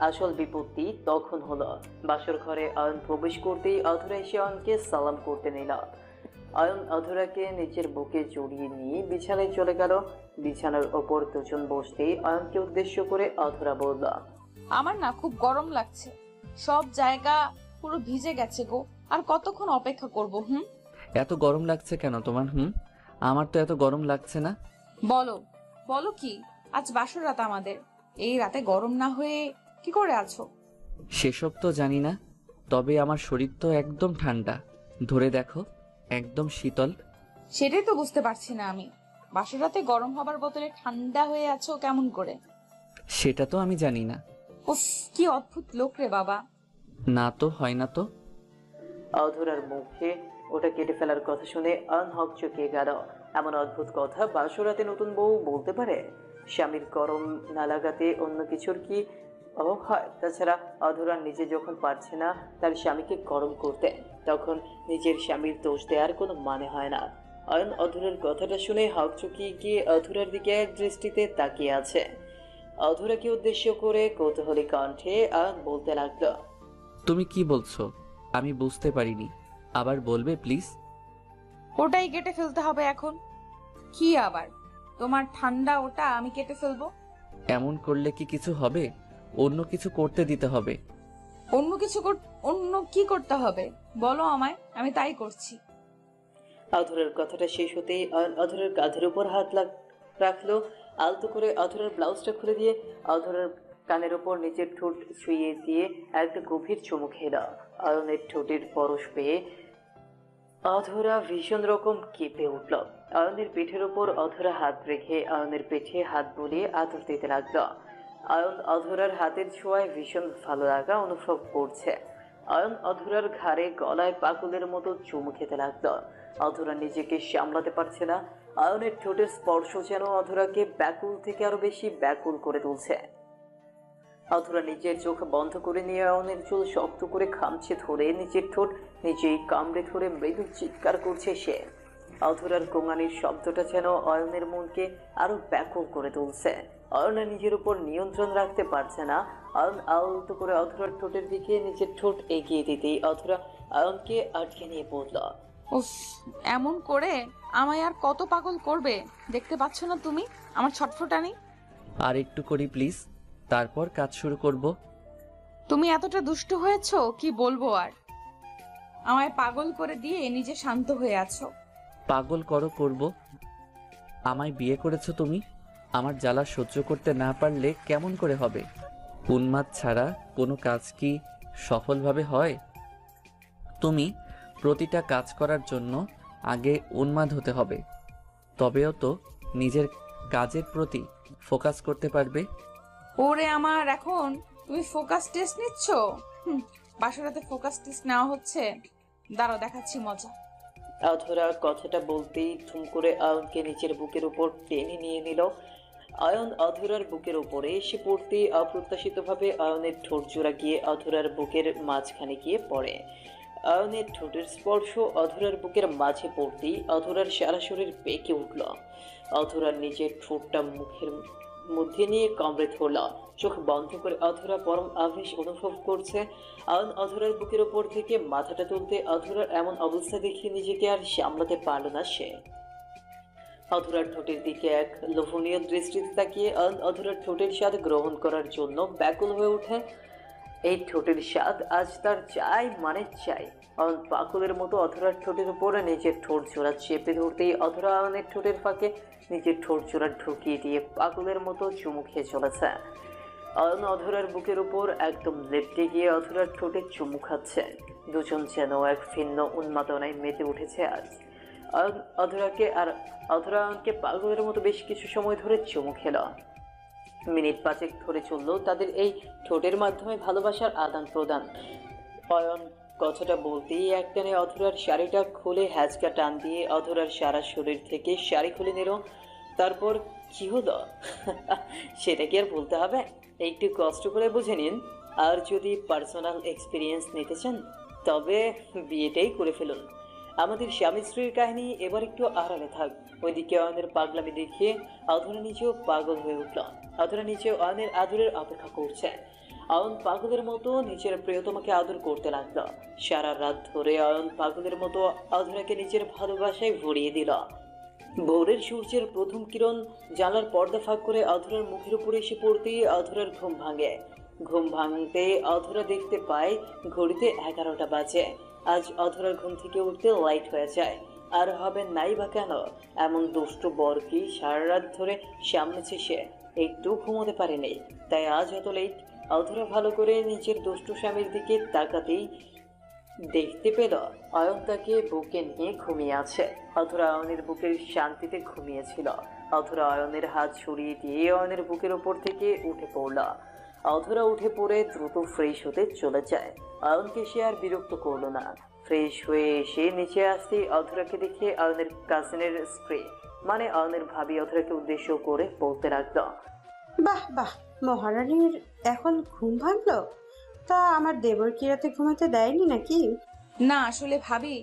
আসল বিপত্তি তখন হলো। বাসর ঘরে অয়ন প্রবেশ করতেই অধরা এসে অয়নকে সালাম করতে নিল। অয়ন অধরাকে নিজের বুকে জড়িয়ে নিয়ে বিছানায় চলে গেল। বিছানার ওপর দুজন বসতেই অয়নকে উদ্দেশ্য করে অধরা বলল, আমার না খুব গরম লাগছে, সব জায়গা পুরো ভিজে গেছে গো। আর কতক্ষণ অপেক্ষা করব? এত গরম লাগছে কেন তোমার? আমার তো এত গরম লাগছে না। বলো বলো কি, আজ বাসর রাত আমাদের, এই রাতে গরম না হয়ে কি করে আছো? সেসব তো জানি না, তবে আমার শরীর তো একদম ঠান্ডা, ধরে দেখো একদম শীতল। সেটাই তো বুঝতে পারছি না আমি, বাসর রাতে গরম হবার বদলে ঠান্ডা হয়ে আছো কেমন করে? সেটা তো আমি জানি না। উফ, কি অদ্ভুত লোক রে বাবা। না তো হয় না তো। অধরার মুখে ওটা কেটে ফেলার কথা শুনে অয়ন হকচকিয়ে গেল। এমন অদ্ভুত কথা বাসরাতে নতুন বউ বলতে পারে? স্বামীর গরম না লাগাতে অন্য কিছুর কি অভাব হয়? তাছাড়া অধরা নিজে যখন পারছে না তার স্বামীকে গরম করতে, তখন নিজের স্বামীর দোষ দেওয়ার কোনো মানে হয় না। অয়ন অধরার কথাটা শুনে হকচকিয়ে গিয়ে অধরার দিকে এক দৃষ্টিতে তাকিয়ে আছে। অধরাকে উদ্দেশ্য করে কৌতূহলী কণ্ঠে অয়ন বলতে লাগলো, তুমি কি বলছো আমি বুঝতে পারিনি, আবার বলবে প্লিজ? ওটাই কেটে ফেলতে হবে এখন। কি আবার তোমার ঠান্ডা ওটা আমি কেটে ফেলবো? এমন করলে কি কিছু হবে? অন্য কিছু করতে দিতে হবে। অন্য কি করতে হবে বলো আমায়, আমি তাই করছি। অধরার কথাটা শেষ হতেই অয়ন অধরার কাঁধের উপর হাত রাখলো। আলতো করে অধরার ব্লাউজটা খুলে দিয়ে অধরার কানের ওপর নিজের ঠোঁট ছুঁয়ে দিয়ে একটা গভীর চুমু খেল। অয়নের ঠোঁটের পরশ পেয়ে অধরা ভীষণ রকম কেঁপে উঠল। অয়নের পিঠের ওপর অধরা হাত রেখে অয়নের পিঠে হাত বুলিয়ে আদর দিতে লাগলো। অয়ন অধরার হাতের ছোঁয়ায় ভীষণ ভালো লাগা অনুভব করছে। অয়ন অধরার ঘাড়ে গলায় পাকুলের মতো চুমু খেতে লাগলো। অধরা নিজেকে সামলাতে পারছে না। অয়নের ঠোঁটের স্পর্শ যেন অধরাকে ব্যাকুল থেকে আরো বেশি ব্যাকুল করে তুলছে। অধরা নিজের চোখ বন্ধ করে নিয়ে অয়নের চুল শক্ত করে খামচে ধরে নিজের ঠোঁট নিজেই কামড়ে ধরে মৃদু চিৎকার করছে সে। অধরার গোঙানির শব্দটা যেন অয়নের মনকে আরো ব্যাকুল করে তুলছে। অয়না নিজের উপর নিয়ন্ত্রণ রাখতে পারছে না। অয়ন আলতো করে অধরার ঠোঁটের দিকে নিজের ঠোঁট এগিয়ে দিতেই অধরা অয়নকে আটকে নিয়ে পড়ল। উফ, এমন করে আমায় আর কত পাগল করবে? দেখতে পাচ্ছ না তুমি আমার ছটফটানি? আর একটু করি প্লিজ, তারপর কাজ শুরু করব। তুমি এতটা দুষ্টু হয়েছো কি বলবো আর। আমায় পাগল করে দিয়ে নিজে শান্ত হয়ে আছো। পাগল করব। আমায় বিয়ে করেছো তুমি, আমার জ্বালা সহ্য করতে না পারলে কেমন করে হবে? উন্মাদ ছাড়া কোনো কাজ কি সফলভাবে হয়? তুমি প্রতিটা কাজ করার জন্য আগে উন্মাদ হতে হবে, তবেও তো নিজের কাজের প্রতি ফোকাস করতে পারবে। ওরে আমার, এখন তুমি ফোকাস টেস্ট নিচ্ছ? বাসরাতে ফোকাস টেস্ট নেওয়া হচ্ছে, দাঁড়াও দেখাচ্ছি মজা। অধরা কথাটা বলতেই ধুম করে অয়নকে নিচের বুকের উপর টেনে নিয়ে নিল। অয়ন অধরার বুকের উপরে এসে পড়তে অপ্রত্যাশিতভাবে অয়নের ঠোঁট জোড়া গিয়ে অধরার বুকের মাঝখানে গিয়ে পড়ে। অয়নের ঠোঁটের স্পর্শ অধরার বুকের মাঝে পড়তেই অধরার সারা শরীর বেঁকে উঠল। অধরার নিজের ঠোঁটটা মুখের মধ্যে নিয়ে কামড়ে ধরল। চোখ বন্ধ করে অধরা পরম আবেশ অনুভব করছে। অয়ন অধরার বুকের ওপর থেকে মাথাটা তুলতে অধরার এমন অবস্থা দেখে নিজেকে আর সামলাতে পারল না সে। অধরার ঠোঁটের দিকে এক লোভনীয় দৃষ্টিতে তাকিয়ে অয়ন অধরার ঠোঁটের স্বাদ গ্রহণ করার জন্য ব্যাকুল হয়ে ওঠে। এই ঠোঁটের স্বাদ আজ তার চাই মানে চাই। অয়ন পাগলের মতো অধরার ঠোঁটের উপরে নিজের ঠোঁট জোড়া চেপে ধরতেই অধরা অয়নের ঠোঁটের ফাঁকে নিজের ঠোঁট জোড়া ঢুকিয়ে দিয়ে পাগলের মতো চুমু খেয়ে চলেছে। অয়ন অধরার বুকের উপর একদম লেপটে গিয়ে অধরার ঠোঁটে চুমু খাচ্ছে। দুজন যেন এক ভিন্ন উন্মাদনায় মেতে উঠেছে আজ। অয়ন অধরাকে আর অধরা অয়নকে পাগলের মতো বেশ কিছু সময় ধরে চুমু খেল। মিনিট পাঁচেক ধরে চলল তাদের এই ঠোঁটের মাধ্যমে ভালোবাসার আদান প্রদান। অয়ন কথাটা বলতেই একটানে অধরার শাড়িটা খুলে হ্যাচকা টান দিয়ে অধরার সারা শরীর থেকে শাড়ি খুলে নিল। তারপর কি হলো সেটা কি আর বলতে হবে? একটু কষ্ট করে বুঝে নিন। আর যদি পার্সোনাল এক্সপিরিয়েন্স নিতে চান তবে বিয়েটাই করে ফেলুন। আমাদের স্বামী স্ত্রীর কাহিনী এবার একটু আড়ালে থাক। ওইদিকে অয়নের পাগলামি দেখিয়ে অধরা নিজেও পাগল হয়ে উঠল। অধরা নিচেও অয়নের আদরের অপেক্ষা করছে। অয়ন পাগলের মতো নিজের প্রিয়তমাকে আদর করতে লাগলো। সারা রাত ধরে অয়ন পাগলের মতো অধরাকে নিজের ভালোবাসায় ভরিয়ে দিল। ভোরের সূর্যের প্রথম কিরণ জানলার পর্দা ফাঁক করে অধরার মুখের উপরে এসে পড়তেই অধরার ঘুম ভাঙে। ঘুম ভাঙতে অধরা দেখতে পায় ঘড়িতে 11টা বাজে। আজ অধরার ঘুম থেকে উঠতে লাইট হয়ে যায়। আর হবে নাই বা কেন? এমন দুষ্টু বর কি সারা রাত ধরে সামনেছে সে, একটু ঘুমোতে পারেনি। তাই আজ এত লেট। অধরা ভালো করে নিজের দুষ্টু স্বামীর দিকে তাকাতেই দেখতে পেল অয়ন তাকে বুকে নিয়ে ঘুমিয়ে আছে। অধরা অয়নের বুকের শান্তিতে ঘুমিয়েছিল। অধরা অয়নের হাত সরিয়ে দিয়ে অয়নের বুকের ওপর থেকে উঠে পড়ল। অধরা উঠে পড়ে দ্রুত ফ্রেশ হতে চলে যায়। অয়নকে সে আর বিরক্ত করলো না। ফ্রেশ হয়ে এসে নিচে আসতেই অধরাকে দেখে অয়নের কাজিনের স্ত্রী মানে অয়নের ভাবি অধরাকে উদ্দেশ্য করে বলতে লাগলো, বাহ বাহ, মহারানীর এখন ঘুম ভাঙলো? তা আমার দেবর কি রাতে ঘুমাতে দেয়নি নাকি? না আসলে ভাবি,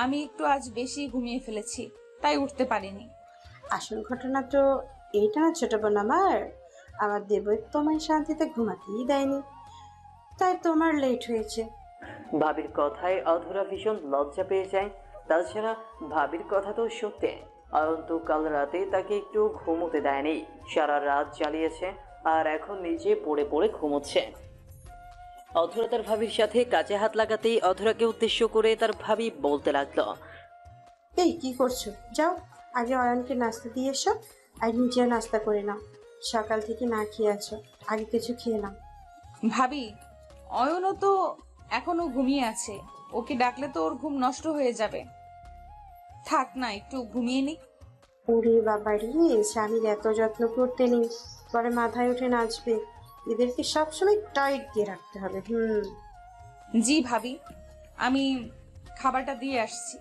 আমি একটু আজ বেশি ঘুমিয়ে ফেলেছি, তাই উঠতে পারিনি। আসল ঘটনা তো এইটা না ছোট বোন আমার দেবর তোমায় শান্তিতে ঘুমাতেই দেয়নি, তাই তোমার লেট হয়েছে। ভাবির কথায় অধরা ভীষণ লজ্জা পেয়ে যায়। তাছাড়া ভাবির কথা তো সত্যি। অয়ন তো কাল রাতে তাকে একটু ঘুমোতে দেয়নি, সারা রাত জ্বালিয়েছে আর এখন নিজে পড়ে পড়ে ঘুমোচ্ছে। অধরা তার ভাবির সাথে কাজে হাত লাগাতেই অধরাকে উদ্দেশ্য করে তার ভাবি বলতে লাগলো, এই কি করছো? যাও আগে অয়নকে নাস্তা দিয়ে এসো, আর নিজে নাস্তা করে নাও। সকাল থেকে না খেয়ে আছো, আগে কিছু খেয়ে নাও। ভাবি, অয়নও তো এখনো ঘুমিয়ে আছে, ওকে ডাকলে তো ওর ঘুম নষ্ট হয়ে যাবে। থাক না, একটু ঘুমিয়ে নি। ওরে বাবা রে, স্বামীর এত যত্ন করতে নেই, পরে মাথায় উঠে নাচবে। এদেরকে সবসময় টাইট দিয়ে রাখতে হবে। জি ভাবি, আমি খাবারটা দিয়ে আসছি।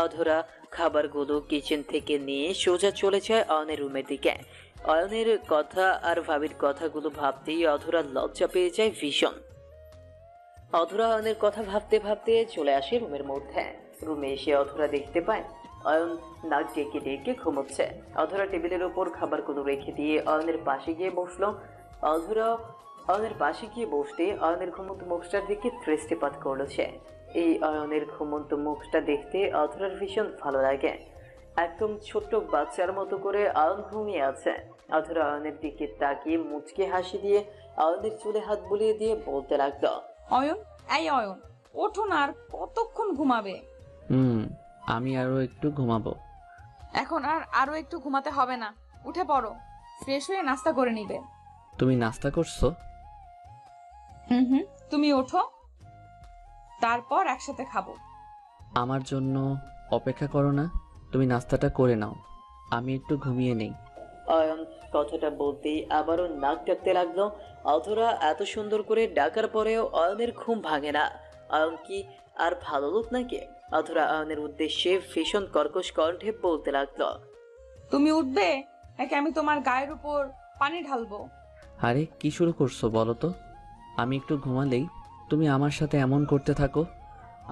অধরা খাবারগুলো কিচেন থেকে নিয়ে সোজা চলে যায় অয়নের রুমের দিকে। অয়নের কথা আর ভাবির কথাগুলো ভাবতেই অধরা লজ্জা পেয়ে যায় ভীষণ। অধরা অয়নের কথা ভাবতে ভাবতে চলে আসে রুমের মধ্যে। রুমে এসে অধরা দেখতে পায় অয়ন নাক ডেকে ডেকে ঘুমোচ্ছে। অধরা টেবিলের ওপর খাবারগুলো রেখে দিয়ে অয়নের পাশে গিয়ে বসলো। অধরা অয়নের পাশে গিয়ে বসতে অয়নের ঘুমন্ত মুখটার দিকে দৃষ্টিপাত করলো সে। এই অয়নের ঘুমন্ত মুখটা দেখতে অধরার ভীষণ ভালো লাগে। একদম ছোট্ট বাচ্চার মতো করে অয়ন ঘুমিয়ে আছে। অধরা অয়নের দিকে তাকিয়ে মুচকে হাসি দিয়ে অয়নের চুলে হাত বুলিয়ে দিয়ে বলতে লাগলো, অয়ন, এই অয়ন, ওঠো না, আর কতক্ষণ ঘুমাবে? আমি আরো একটু ঘুমাবো। এখন আর আরো একটু ঘুমাতে হবে না, উঠে পড়ো, ফ্রেশ হয়ে নাস্তা করে নিবে। তুমি নাস্তা করছো? হুম, তুমি ওঠো, তারপর একসাথে খাবো। আমার জন্য অপেক্ষা করো না, তুমি নাস্তাটা করে নাও, আমি একটু ঘুমিয়ে নেই। অয়ন কথাটা বলতেই আবারও নাক ডাকতে লাগলো। অধরা এত সুন্দর করে ডাকার পরেও অয়নের ঘুম ভাঙে না। অয়ন কি আর ভালো লোক নাকি? অধরা অয়নের উদ্দেশ্যে ভীষণ কর্কশ কণ্ঠে বলতে লাগলো, তুমি উঠবে নাকি আমি তোমার গায়ের উপর পানি ঢালবো? আরে কি শুরু করছো বলো তো? আমি একটু ঘুমালেই তুমি আমার সাথে এমন করতে থাকো।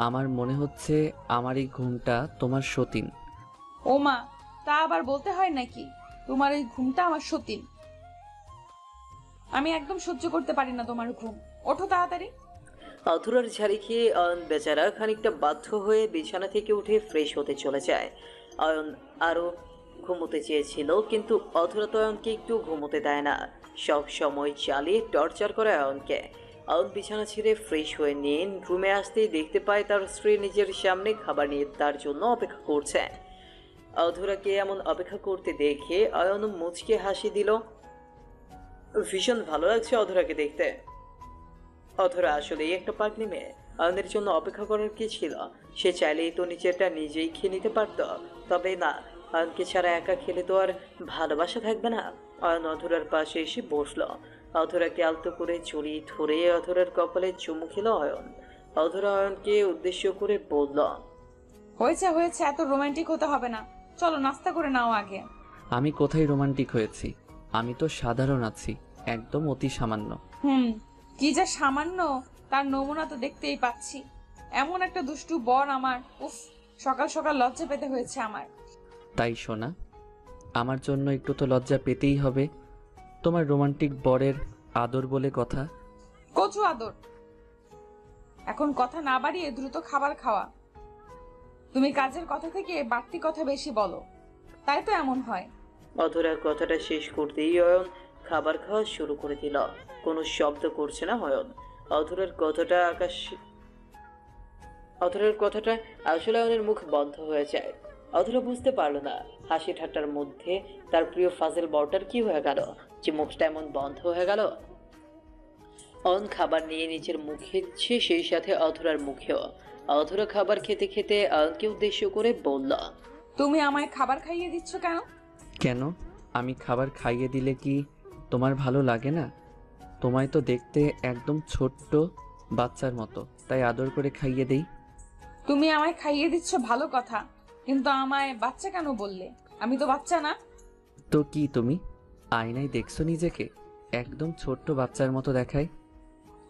আমার মনে হচ্ছে আমার এই ঘুমটা তোমার সতীন। ও মা, তা আবার বলতে হয় নাকি? তোমার এই ঘুমটা আমার সতীন। আমি একদম সহ্য করতে পারি না তোমার ঘুম। ওঠো তাড়াতাড়ি। অধরার ঝাড়ি খেয়ে অয়ন বেচারা খানিকটা বাধ্য হয়ে বিছানা থেকে উঠে ফ্রেশ হতে চলে যায়। অয়ন আরো ঘুমোতে চেয়েছিল, কিন্তু অধরা তো অয়নকে একটু ঘুমোতে দেয় না। সব সময় চালিয়ে টর্চার করে অয়নকে। অয়ন বিছানা ছেড়ে ফ্রেশ হয়ে নিয়ে রুমে আসতেই দেখতে পায় তার স্ত্রী নিজের সামনে খাবার নিয়ে তার জন্য অপেক্ষা করছে। অধরাকে এমন অপেক্ষা করতে দেখে অয়ন মুচকে হাসি দিল। ভীষণ ভালো লাগছে অধরাকে দেখতে। অধরা আসলেই একটা পাগলি মেয়ে। অয়নের জন্য অপেক্ষা করার কি ছিল? সে চাইলেই তো নিজেরটা নিজেই খেয়ে নিতে পারত। তবে না, অয়নকে ছাড়া একা খেলে তো আর ভালোবাসা থাকবে না। অয়ন অধরার পাশে এসে বসলো। অধরাকে আলতো করে জড়িয়ে ধরে অধরার কপালে চুমু খেল অয়ন। অধরা অয়নকে উদ্দেশ্য করে বলল, হয়েছে হয়েছে, এত রোমান্টিক হতে হবে না, চলো নাস্তা করে নাও আগে। আমি কোথায় রোমান্টিক হয়েছি? আমি তো সাধারণ আছি, একদম অতি সামান্য। কি যা সামান্য তার নমুনা তো দেখতেই পাচ্ছি। এমন একটা দুষ্টু বর আমার, উফ, সকাল সকাল লজ্জা পেতে হয়েছে আমার। তাই শোনা, আমার জন্য একটু তো লজ্জা পেতেই হবে। তোমার রোমান্টিক বরের আদর বলে কথা। কচু আদর। এখন কথা না বাড়িয়ে দ্রুত খাবার খাওয়া। তুমি কাজের কথা থেকে বাড়তি কথা বেশি বলো, তাই তো এমন হয়। অধরা কথাটা শেষ করতেই অয়ন খাবার খাওয়া শুরু করে দিল। কোনো শব্দ করছে না অয়ন। অধরার কথাটা আসলে অয়নের মুখ বন্ধ হয়ে যায়। অধরা বুঝতে পারলো না হাসি ঠাট্টার মধ্যে তার প্রিয় ফাজেল বরটার কি হয়ে গেল যে মুখটা এমন বন্ধ হয়ে গেল। অয়ন খাবার নিয়ে নিজের মুখে দিচ্ছে, সেই সাথে অধরার মুখেও। অধরা খাবার খেতে খেতে অয়নকে উদ্দেশ্য করে বলল, তুমি আমায় খাবার খাইয়ে দিচ্ছ কেন? কেন? আমি খাবার খাইয়ে দিলে কি তোমার ভালো লাগে না? তোমায় তো দেখতে একদম ছোট্ট বাচ্চার মতো, তাই আদর করে খাইয়ে দেই। তুমি আমায় খাইয়ে দিচ্ছ ভালো কথা, কিন্তু আমায় বাচ্চা কেন বললে? আমি তো বাচ্চা না। তো কি তুমি আয়নায় দেখছো নিজেকে? একদম ছোট্ট বাচ্চার মতো দেখায়।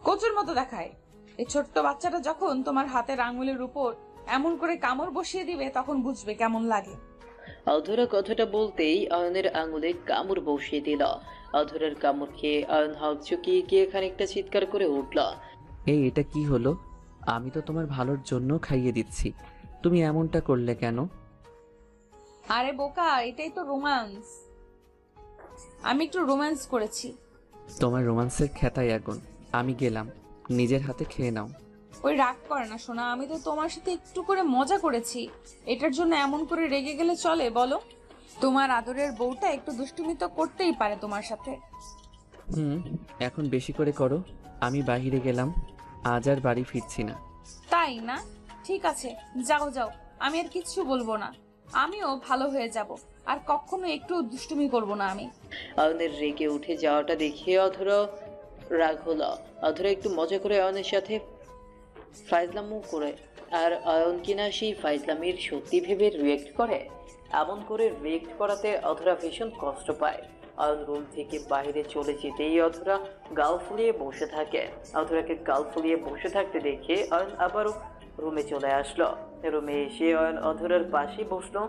কচুর মতো দেখায়। এই ছোট্ট বাচ্চাটা যখন তোমার হাতের আঙুলের উপর এমন করে কামড় বসিয়ে দিবে, তখন বুঝবে কেমন লাগে। অধরা কথাটা বলতেই অয়নের আঙুলে কামড় বসিয়ে দিল। অধরার কামড় খেয়ে অয়ন হকচকিয়ে গিয়ে খানিকটা চিৎকার করে উঠল। এটা কি হলো? আমি তো তোমার ভালোর জন্য খাইয়ে দিচ্ছি, তুমি এমনটা করলে কেন? আরে বোকা, এটাই তো রোম্যান্স। আমি একটু রোম্যান্স করেছি। তোমার রোমান্সের খেতাই আগুন। আমি গেলাম, নিজের হাতে খেয়ে নাও। ওই রাগ করে না সোনা, আমি তো তোমার সাথে একটু করে মজা করেছি। এটার জন্য এমন করে রেগে গেলে চলে বলো? তোমার আদরের বউটা একটু দুষ্টুমি তো করতেই পারে তোমার সাথে। এখন বেশি করে করো। আমি বাইরে গেলাম, আজ আর বাড়ি ফিরছি না। তাই না? ঠিক আছে, যাও যাও, আমি আর কিচ্ছু বলবো না। আমিও ভালো হয়ে যাব, আর কখনো একটু দুষ্টুমি করব না আমি। অয়নের রেগে উঠে যাওয়াটা দেখে অধরা রাগ হলো। অধরা একটু মজা করে অয়নের সাথে ফাইজলামও করে, আর অয়ন কিনা সেই ফাইজলামির সত্যি ভেবে রিয়েক্ট করে। এমন করে রিয়েক্ট করাতে অধরা ভীষণ কষ্ট পায়। অয়ন রুম থেকে বাইরে চলে যেতেই অধরা গাল ফুলিয়ে বসে থাকে। অধরাকে গাল ফুলিয়ে বসে থাকতে দেখে অয়ন আবারও রুমে চলে আসলো। রুমে এসে অয়ন অধরার পাশে বসলো।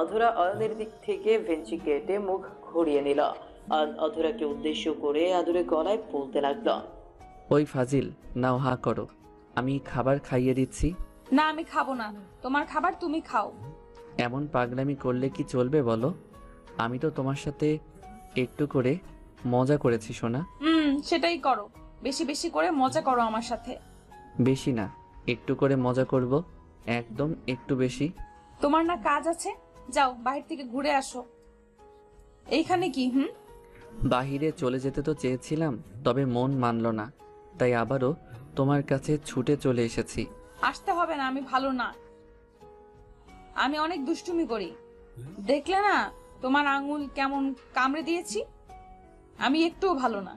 অধরা অয়নের দিক থেকে ভেঞ্চি কেটে মুখ ঘুরিয়ে নিল। অয়ন অধরাকে উদ্দেশ্য করে আদুরে গলায় বলতে লাগলো, ওই ফাজিল, নাও হা করো, আমি খাবার খাইয়ে দিচ্ছি। না, আমি খাবো না, তোমার খাবার তুমি খাও। এমন পাগলামি করলে কি চলবে বলো? আমি তো তোমার সাথে একটু করে মজা করেছি সোনা। সেটাই করো, বেশি বেশি করে মজা করো আমার সাথে। বেশি না, একটু করে মজা করব, একদম একটু বেশি। তোমার না কাজ আছে, যাও বাহির থেকে ঘুরে আসো। এইখানে কি? বাহিরে চলে যেতে তো চেয়েছিলাম, তবে মন মানল না, তাই আবারও তোমার কাছে ছুটে চলে এসেছি। আসতে হবে না, আমি ভালো না। আমি অনেক দুষ্টুমি করি, দেখলে না তোমার আঙুল কেমন কামড়ে দিয়েছি। আমি একটুও ভালো না।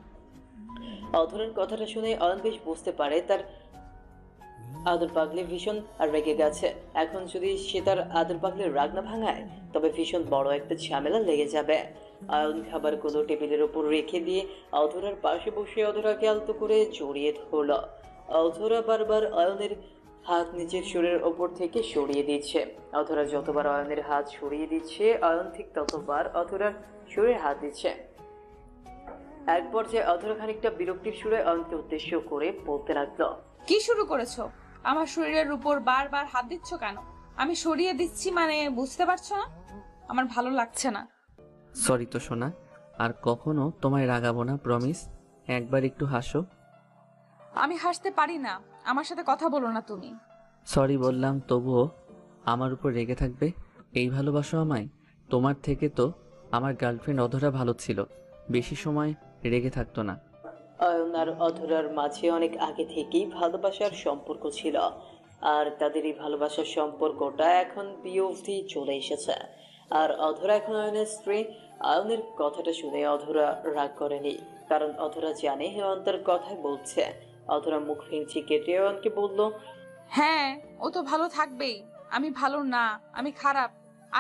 অধরার কথাটা শুনে অয়ন বেশ বুঝতে পারে তার আদর পাগলি ভীষণ রেগে গেছে। এখন যদি সে তার আদর পাগলির রাগ না ভাঙায়, তবে ভীষণ বড় একটা ঝামেলা লেগে যাবে। অয়ন খাবারগুলো টেবিলের উপর রেখে দিয়ে অধরার পাশে বসে অধরাকে আলতো করে জড়িয়ে ধরল। অধরা বারবার অয়নের হাত নিজের শরীরের ওপর থেকে সরিয়ে দিচ্ছে। অধরা যতবার অয়নের হাত সরিয়ে দিচ্ছে, অয়ন ঠিক ততবার অধরার শরীরে হাত দিচ্ছে। এক পর্যায়ে অধরা খানিকটা বিরক্তির সুরে অয়নকে উদ্দেশ্য করে বলতে লাগলো, কি শুরু করেছো? আমার শরীরের উপর বারবার হাত দিচ্ছ কেন? আমি সরিয়ে দিচ্ছি মানে বুঝতে পারছো না? আমার ভালো লাগছে না। সরি তো সোনা, আর কখনো তোমায় রাগাবো না, প্রমিস। একবার একটু হাসো। আমি হাসতে পারি না, আমার সাথে কথা বলো না তুমি। সরি বললাম, তবুও আমার উপর রেগে থাকবে? এই ভালোবাসো আমায়? তোমার থেকে তো আমার গার্লফ্রেন্ড অধরা ভালো ছিল, বেশি সময় রেগে থাকতো না। অয়ন আর অধরার মাঝে অনেক আগে থেকেই ভালোবাসার সম্পর্ক ছিল, আর তাদের এই ভালোবাসার সম্পর্কটা এখন বিয়ে অবধি চলে এসেছে। আর অধরা এখন অয়নের স্ত্রী। অয়নের কথাটা শুনে অধরা রাগ করেনি, কারণ অধরা জানে অয়ন তার কথাই বলছে। অধরা মুখ ভেঙচি কেটে অয়নকে বলল, হ্যাঁ, ও তো ভালো থাকবেই। আমি ভালো না, আমি খারাপ।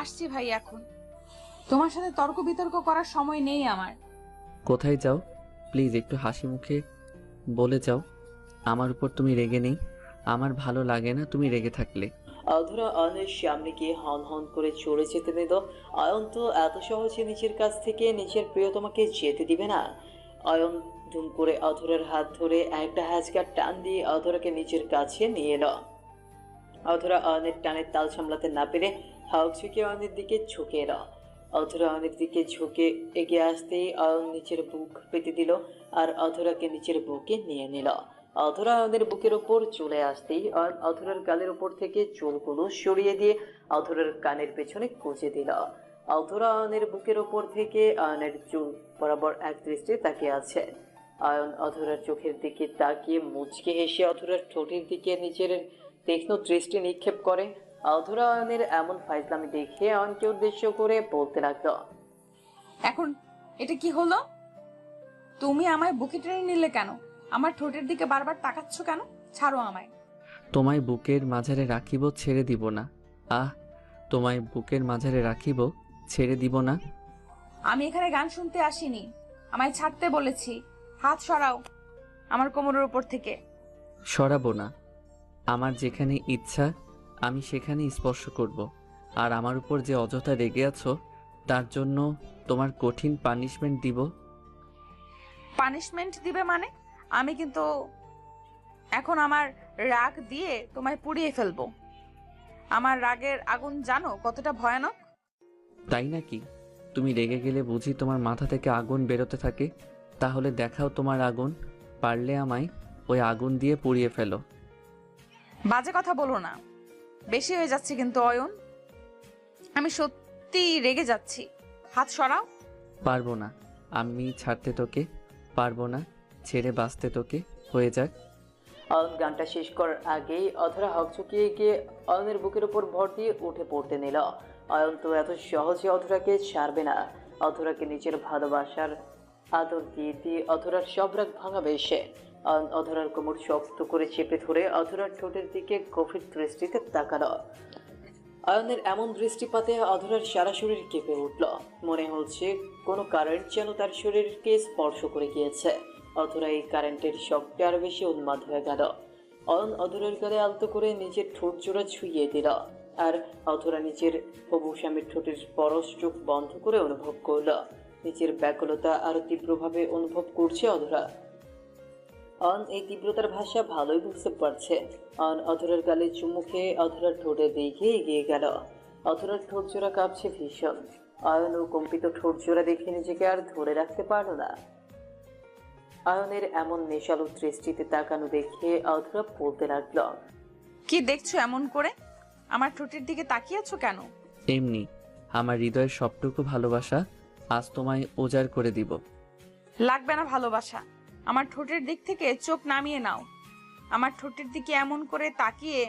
আসছি ভাই এখন। তোমার সাথে তর্ক বিতর্ক করার সময় নেই আমার। কোথায় যাও? প্লিজ একটু হাসি মুখে বলে যাও, আমার উপর তুমি রেগে নেই। আমার ভালো লাগে না তুমি রেগে থাকলে। অধরা অয়নের সামনে গিয়ে হন হন করে চড়ে যেতে নিল। অয়ন তো এত সহজে নিজের কাছ থেকে নিজের প্রিয়তমাকে যেতে দিবে না। অয়ন ধুম করে অধরার হাত ধরে একটা হ্যাচকা টান দিয়ে অধরাকে নিজের কাছে নিয়ে এলো। অধরা অয়নের টানের তাল সামলাতে না পেরে হাওক ঝুঁকে অয়নের দিকে ঝুঁকে এলো। অধরা অয়নের দিকে ঝুঁকে এগিয়ে আসতেই অয়ন নিচের বুক পেতে দিল আর অধরাকে নিচের বুকে নিয়ে নিল। অধরা অয়নের বুকের ওপর চলে আসতেই অয়ন অধরার গালের উপর থেকে চুলগুলো সরিয়ে দিয়ে অধরার কানের পেছনে কুঁচে দিল। অধরা অয়নের বুকের ওপর থেকে অয়নের চুল বরাবর এক দৃষ্টি তাকিয়ে আছে। অয়ন অধরার চোখের দিকে তাকিয়ে মুচকে হেসে অধরার ঠোঁটের দিকে নিজের তীক্ষ্ণ দৃষ্টি নিক্ষেপ করে। অধরা অয়নের এমন ফাইজলামি দেখে অয়নকে উদ্দেশ্য করে বলতে লাগলো, এখন এটা কি হলো? তুমি আমায় বুকে টেনে নিলে কেন? আমার ঠোঁটের দিকে বারবার তাকাচ্ছ কেন? ছাড়ো আমায়। তোমায় বুকের মাঝারে রাখিব, ছেড়ে দিব না। আহ, তোমায় বুকের মাঝারে রাখিব, ছেড়ে দিব না। আমি এখানে গান শুনতে আসিনি, আমায় ছাড়তে বলেছি। হাত সরাও আমার কোমরের উপর থেকে। সরাবো না। আমার যেখানে ইচ্ছা আমি সেখানে স্পর্শ করব। আর আমার উপর যে অযথা রেগে আছো তার জন্য তোমার কঠিন পানিশমেন্ট দিব। পানিশমেন্ট দিবে মানে? আমি কিন্তু এখন আমার রাগ দিয়ে তোমায় পুড়িয়ে ফেলবো। আমার রাগের আগুন জানো কতটা ভয়ানক? তাই নাকি? তুমি রেগে গেলে বুঝি তোমার মাথা থেকে আগুন বেরোতে থাকে? তাহলে দেখাও তোমার আগুন, পারলে আমায় ওই আগুন দিয়ে পুড়িয়ে ফেলো। বাজে কথা বলো না, বেশি হয়ে যাচ্ছে কিন্তু অয়ন। আমি সত্যি রেগে যাচ্ছি। হাত সরাও। পারবো না, আমি ছাড়তে তোকে পারবো না, ছেড়ে বাঁচতে তোকে, হয়ে যাক। অয়ন গানটা শেষ করার আগেই অধরা হকচকিয়ে গিয়ে অয়নের বুকের উপর ভর দিয়ে উঠে পড়তে নিল। অয়ন তো এত সহজে অধরাকে ছাড়বে না। অধরাকে নিজের ভালোবাসার আদর দিয়ে দিয়ে অধরার সব রাগ ভাঙাবে সে। অয়ন অধরার কোমর শক্ত করে চেপে ধরে অধরার ঠোঁটের দিকে গভীর দৃষ্টিতে তাকালো। অয়নের এমন দৃষ্টিপাতে অধরার সারা শরীর কেঁপে উঠল। মনে হচ্ছে কোনো কারেন্ট যেন তার শরীরকে স্পর্শ করে গিয়েছে। অধরা এই কারেন্টের শক্তি আরো বেশি উন্মাদ হয়ে গেল। অয়ন অধরার গালে আলতো করে নিজের ঠোঁট জোড়া ছুঁয়ে দিল। আর অধরা নিজের হবু স্বামীর ঠোঁটের স্পর্শ চোখ বন্ধ করে অনুভব করল। নিজের ব্যাকুলতা আরো তীব্রভাবে অনুভব করছে অধরা। অয়ন এই তীব্রতার ভাষা ভালোই বুঝতে পারছে। অয়ন অধরার গালে চুমু খেয়ে অধরার ঠোঁটের দিকে এগিয়ে গেল। অধরার ঠোঁট জোড়া কাঁপছে ভীষণ। অয়ন ও কম্পিত ঠোঁট জোড়া দেখে নিজেকে আর ধরে রাখতে পারল না। অয়নের এমন নেশালু দৃষ্টিতে তাকানো দেখে অধরা বলতে লাগলো, কি দেখছো এমন করে? আমার ঠোঁটের দিকে তাকিয়ে আছো কেন? এমনি আমার হৃদয়ের সবটুকু ভালোবাসা আজ তোমায় উজাড় করে দিব। লাগবে না ভালোবাসা। আমার ঠোঁটের দিক থেকে চোখ নামিয়ে নাও। আমার ঠোঁটের দিকে এমন করে তাকিয়ে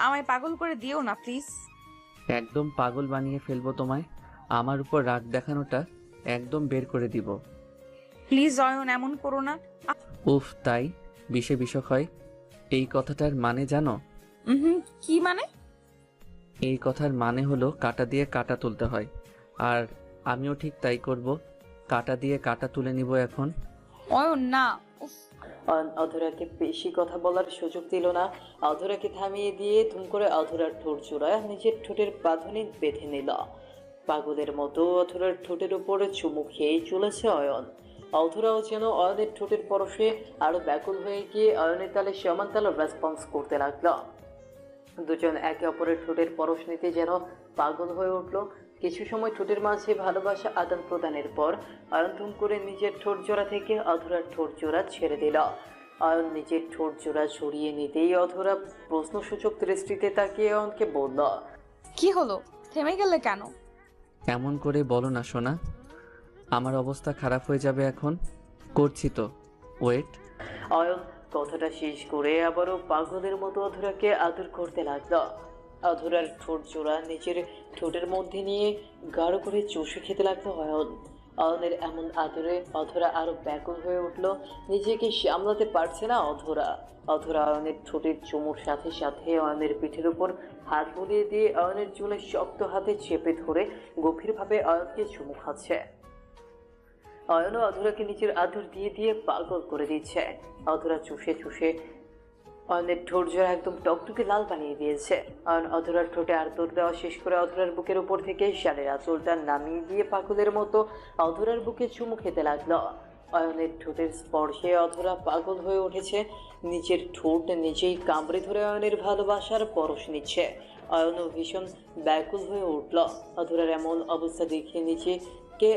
আমায় পাগল করে দিও না প্লিজ। একদম পাগল বানিয়ে ফেলবো তোমায়। আমার উপর রাগ দেখানোটা একদম বের করে দিব। প্লিজ অয়ন, এমন করো না। উফ, তাই বিষে বিষক হয়। এই কথাটার মানে জানো? কি মানে? এই কথার মানে হলো কাঁটা দিয়ে কাঁটা তুলতে হয়। আর আমিও ঠিক তাই করব। কাঁটা দিয়ে কাঁটা তুলে নিব এখন। অয়ন না। উফ। অয়ন অধরাকে বেশি কথা বলার সুযোগ দিল না। অধরাকে থামিয়ে দিয়ে ধুম করে অধরার ঠোঁট জোড়ায় নিজের ঠোঁটের বাঁধনে বেঁধে নিল। পাগলের মতো অধরার ঠোঁটের উপরে চুমু খেয়ে চলেছে অয়ন। অধরাও যেন অয়নের ঠোঁটের পরশে আরো ব্যাকুল হয়ে গিয়ে অয়নের তালে সমান তালে রেসপন্স করতে লাগলো। দুজন একে অপরের ঠোঁটের পরশ নিতে যেন পাগল হয়ে উঠল। কিছু সময় ঠোঁটের মাঝে ভালোবাসা আদান প্রদানের পর অয়ন ধুম করে নিজের ঠোঁট জোড়া থেকে অধরার ঠোঁট জোড়া ছেড়ে দিল। অয়ন নিজের ঠোঁট জোড়া ছড়িয়ে নিতেই অধরা প্রশ্নসূচক দৃষ্টিতে তাকিয়ে অয়নকে বলল, কি হলো? থেমে গেলে কেন? এমন করে বলো না সোনা, আমার অবস্থা খারাপ হয়ে যাবে এখন। করছি তো, ওয়েট। অয়ন কথাটা শেষ করে আবারও পাগলের মতো অধরাকে আদর করতে লাগলো। অধরার ঠোঁট জোড়া নিজের ঠোঁটের মধ্যে নিয়ে গাঢ় করে চষে খেতে লাগলো অয়ন। অয়নের এমন আদরে অধরা আরো ব্যাকুল হয়ে উঠল। নিজেকে সামলাতে পারছে না অধরা। অধরা অয়নের ঠোঁটের চুমুর সাথে সাথে অয়নের পিঠের উপর হাত বুলিয়ে দিয়ে অয়নের চুলে শক্ত হাতে চেপে ধরে গভীরভাবে অয়নকে চুমু খাচ্ছে। অয়ন অধরাকে নিজের আদর দিয়ে দিয়ে পাগল করে দিচ্ছে। অধরা চুষে চুষে অয়নের ঠোঁট জোড়া একদম টকটকে লাল বানিয়ে দিয়েছে। অয়ন অধরার ঠোঁটে আদর দেওয়া শেষ করে অধরার বুকের উপর থেকে শাড়ির আঁচলটা নামিয়ে দিয়ে পাগলের মতো অধরার বুকে চুমু খেতে লাগলো। অয়নের ঠোঁটের স্পর্শে অধরা পাগল হয়ে উঠেছে। নিজের ঠোঁট নিজেই কামড়ে ধরে অয়নের ভালোবাসার পরশ নিচ্ছে। অয়নও ভীষণ ব্যাকুল হয়ে উঠল। অধরার এমন অবস্থা দেখে নিজেকে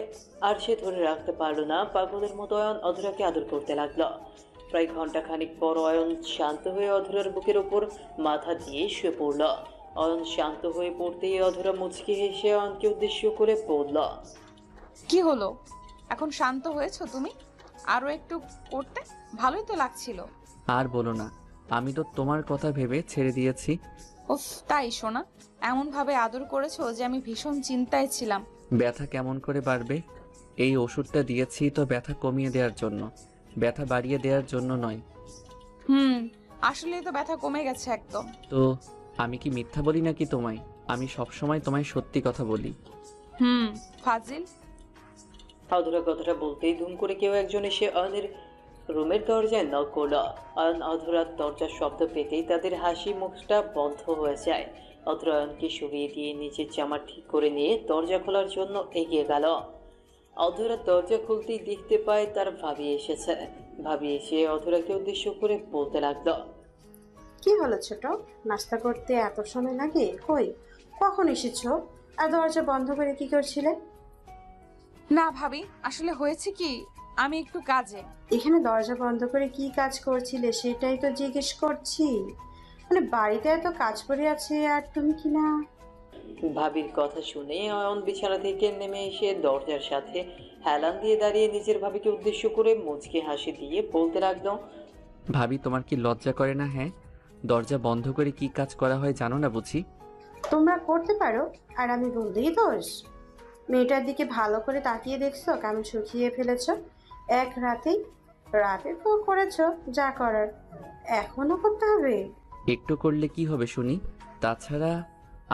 আর সে ধরে রাখতে পারল না। পাগলের মতো অয়ন অধরাকে আদর করতে লাগলো। প্রায় ঘন্টাখানিক পর অয়ন শান্ত হয়ে অধরার বুকের ওপর মাথা দিয়ে শুয়ে পড়ল। অয়ন শান্ত হয়ে পড়তেই অধরা মুচকি হেসে অয়নকে উদ্দেশ্য করে বলল, কি হলো? এখন শান্ত হয়েছো তুমি? আরো একটু করতে ভালোই তো লাগছিল। আর বলো না, আমি তো তোমার কথা ভেবে ছেড়ে দিয়েছি। উফ, তাই শোনা। এমন ভাবে আদর করেছো যে আমি ভীষণ চিন্তায় ছিলাম। ব্যথা কেমন করে বাড়বে? এই ওষুধটা দিয়েছি তো ব্যথা কমিয়ে দেওয়ার জন্য, ব্যথা বাড়িয়ে দেওয়ার জন্য নয়। আসলে তো ব্যথা কমে গেছে একদম। তো আমি কি মিথ্যা বলি নাকি তোমায়? আমি সবসময় তোমায় সত্যি কথা বলি। ফাজিল। অধরা কথাটা বলতেই ধুম করে কেউ একজন এসে অয়নের রুমের দরজায় নক করল। অয়ন অধরার দরজার শব্দ পেতেই তাদের হাসি মুখটা বন্ধ হয়ে যায়। অধরা অয়নকে সরিয়ে দিয়ে নিচের জামা ঠিক করে নিয়ে দরজা খোলার জন্য এগিয়ে গেল। অধরা দরজা খুলতেই দেখতে পায় তার ভাবি এসেছে। ভাবি এসে অধরাকে উদ্দেশ্য করে বলতে লাগলো, কি হলো ছোট? নাস্তা করতে এত সময় লাগে? কই, কখন এসেছো? আর দরজা বন্ধ করে কি করছিলে? না ভাবি, আসলে হয়েছে কি, আমি একটু কাজে। এখানে দরজা বন্ধ করে কি কাজ করছিলে সেটাই তো জিজ্ঞেস করছি। মানে বাড়িতে এত কাজ পড়ে আছে আর তুমি কি না? ভাবির কথা শুনে অয়ন বিছানা থেকে নেমে এসে দরজার সাথে হেলান দিয়ে দাঁড়িয়ে নিজের ভাবিকে উদ্দেশ্য করে মুচকি হাসি দিয়ে বলতে লাগলো, ভাবি, তোমার কি লজ্জা করে না? হ্যাঁ, দরজা বন্ধ করে কি কাজ করা হয় জানো না বুঝি? তোমরা করতে পারো আর আমি বললেই দোষ? মেয়েটার দিকে ভালো করে তাকিয়ে দেখছো কেমন শুকিয়ে ফেলেছ এক রাতেই? রাতে তো করেছো যা করার, এখনো করতে হবে? একটু করলে কি হবে শুনি? তাছাড়া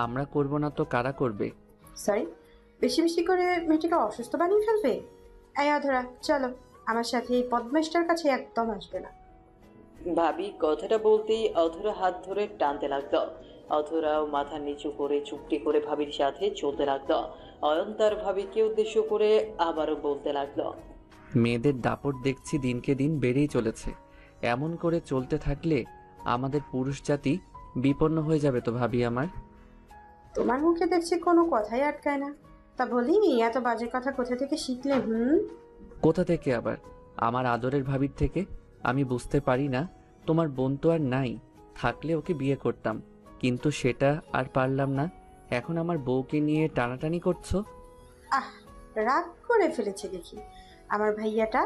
আমরা করব না তো কারা করবে? সরি, বেশি বেশি করে মেয়েটাকে অসুস্থ বানিয়ে ফেলবে? এই অধরা, চলো আমার সাথে। এই বদমাইশটার কাছে একদম আসবে না। ভাবি কথাটা বলতেই অধরা হাত ধরে টানতে লাগলো। অধরাও মাথা নিচু করে চুপটি করে ভাবির সাথে চলতে লাগলো। অয়ন তার ভাবিকে উদ্দেশ্য করে আবারও বলতে লাগলো। মেয়েদের দাপট দেখছি দিনকে দিন বেড়েই চলেছে। এমন করে চলতে থাকলে আমাদের পুরুষ জাতি বিপন্ন হয়ে যাবে তো ভাবি আমার। তোমার মুখে দেখছি কোনো কথাই আটকায় না। তা বলি, এত বাজে কথা কোথা থেকে শিখলে? কোথা থেকে আবার? আমার আদরের ভাবির থেকে। আমি বুঝতে পারি না, তোমার বোন তো আর নাই, থাকলে ওকে বিয়ে করতাম, কিন্তু সেটা আর পারলাম না। এখন আমার বউকে নিয়ে টানাটানি করছো। আহ, রাগ করে ফেলেছে দেখি আমার ভাইয়াটা।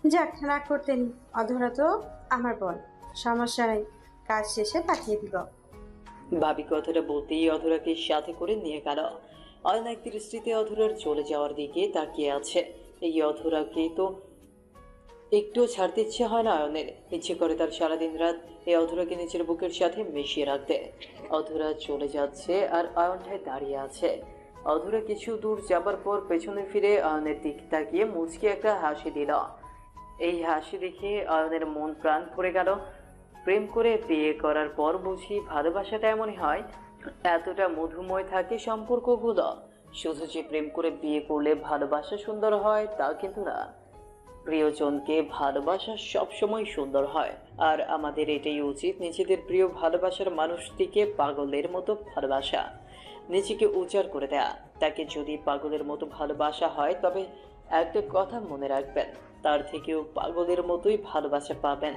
যাক, রাগ করতে নি, অধরা তো আমার বোন, সমস্যা নাই, কাজ শেষে পাঠিয়ে দিব। ভাবি কথাটা বলতেই অধরাকে সাথে করে নিয়ে গেল। অয়ন এক দৃষ্টিতে অধরার চলে যাওয়ার দিকে তাকিয়ে আছে। এই অধরাকে তো একটুও ছাড়তে ইচ্ছে হয় না অয়নের। ইচ্ছে করে তার সারাদিন রাত এই অধরাকে নিজের বুকের সাথে মিশিয়ে রাখতে। অধরা চলে যাচ্ছে আর অয়নটায় দাঁড়িয়ে আছে। অধরা কিছু দূর যাবার পর পেছনে ফিরে অয়নের দিক তাকিয়ে মুচকি একটা হাসি দিল। এই হাসি দেখে অয়নের মন প্রাণ ভরে গেল। প্রেম করে বিয়ে করার পর বুঝি ভালোবাসাটা এমনই হয়, এতটা মধুময় থাকে সম্পর্কগুলো। শুধু যে প্রেম করে বিয়ে করলে ভালোবাসা সুন্দর হয় তা কিন্তু না। প্রিয়জনকে ভালোবাসা সবসময় সুন্দর হয়, আর আমাদের এটাই উচিত, নিজেদের প্রিয় ভালোবাসার মানুষটিকে পাগলের মতো ভালোবাসা, নিজেকে উজাড় করে দেয়া। তাকে যদি পাগলের মতো ভালোবাসা হয় তবে একটা কথা মনে রাখবেন, তার থেকেও পাগলের মতোই ভালোবাসা পাবেন।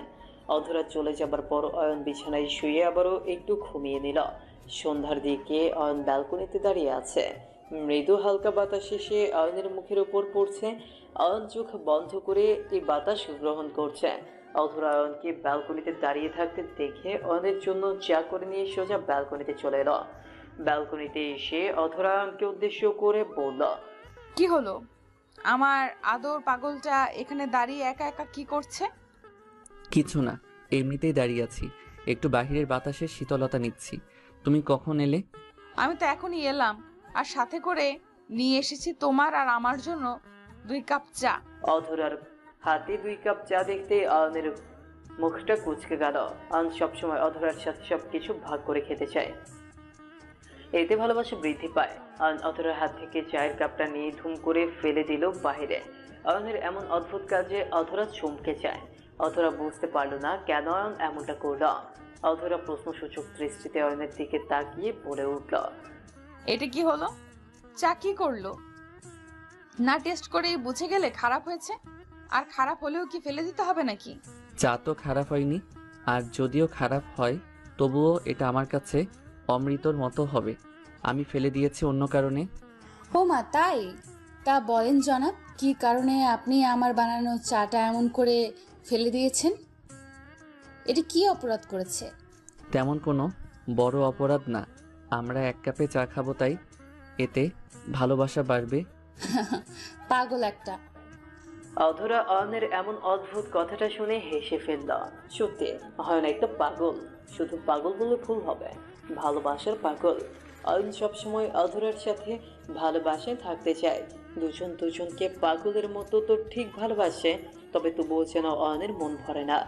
অধরা চলে যাবার পর অয়ন বিছানায় শুয়ে আবারও একটু ঘুমিয়ে নিল। সন্ধ্যার দিকে অয়ন ব্যালকনিতে দাঁড়িয়ে আছে। মৃদু হালকা বাতাস এসে অয়নের মুখের উপর পড়ছে। অয়ন চোখ বন্ধ করে এই বাতাস গ্রহণ করছে। অধরা অয়নকে ব্যালকনিতে দাঁড়িয়ে থাকতে দেখে অয়নের জন্য চা করে নিয়ে সোজা ব্যালকনিতে চলে এলো। ব্যালকনিতে এসে অধরা অয়নকে উদ্দেশ্য করে বলল, কি হলো? আমার আদর পাগলটা এখানে দাঁড়িয়ে একা একা কি করছে? কিছু না, এমনিতেই দাঁড়িয়ে আছি, একটু বাহিরের বাতাসের শীতলতা নিচ্ছি। তুমি কখন এলে? আমি তো এখনই এলাম, আর সাথে করে নিয়ে এসেছি তোমার আর আমার জন্য 2 কাপ চা। অধরার হাতে 2 কাপ চা দেখতে অয়নের মুখটা কুঁচকে গেল। অয়ন সবসময় অধরার সাথে সবকিছু ভাগ করে খেতে চায়, এতে ভালোবাসা বৃদ্ধি পায়। অয়ন অধরার হাত থেকে চায়ের কাপটা নিয়ে ধুম করে ফেলে দিল বাহিরে। অয়নের এমন অদ্ভুত কাজে অধরা চমকে যায়। অধরা বুঝতে পারলো না কেন অয়ন এমনটা করল। অধরা প্রশ্নসূচক দৃষ্টিতে অয়নের দিকে তাকিয়ে বলে উঠল, এটা কি হলো? চা কি করলো? না টেস্ট করেই বুঝে গেলে খারাপ হয়েছে? আর খারাপ হলেও কি ফেলে দিতে হবে নাকি? চা তো খারাপ হয়নি, আর যদিও খারাপ হয় তবুও এটা আমার কাছে অমৃতর মতো হবে। আমি ফেলে দিয়েছি অন্য কারণে। ও মা, তাই? তা বলেন জনাব, কি কারণে আপনি আমার বানানো চাটা এমন করে ফেলে দিয়েছেন? এটা কি অপরাধ করেছে? তেমন কোনো বড় অপরাধ না, আমরা 1 কাপে চা খাবো তাই, এতে ভালোবাসা বাড়বে। পাগল একটা। অধরা অয়নের এমন অদ্ভুত কথাটা শুনে হেসে ফেলল। সত্যি অয়ন একটা পাগল, শুধু পাগল বলে ভুল হবে, ভালোবাসার পাগল। অয়ন সবসময় অধরার সাথে ভালোবাসায় থাকতে চায়। দুজন দুজনকে পাগলের মতো তো ঠিক ভালোবাসে, তবে তবুও যেন অয়নের মন ভরে না।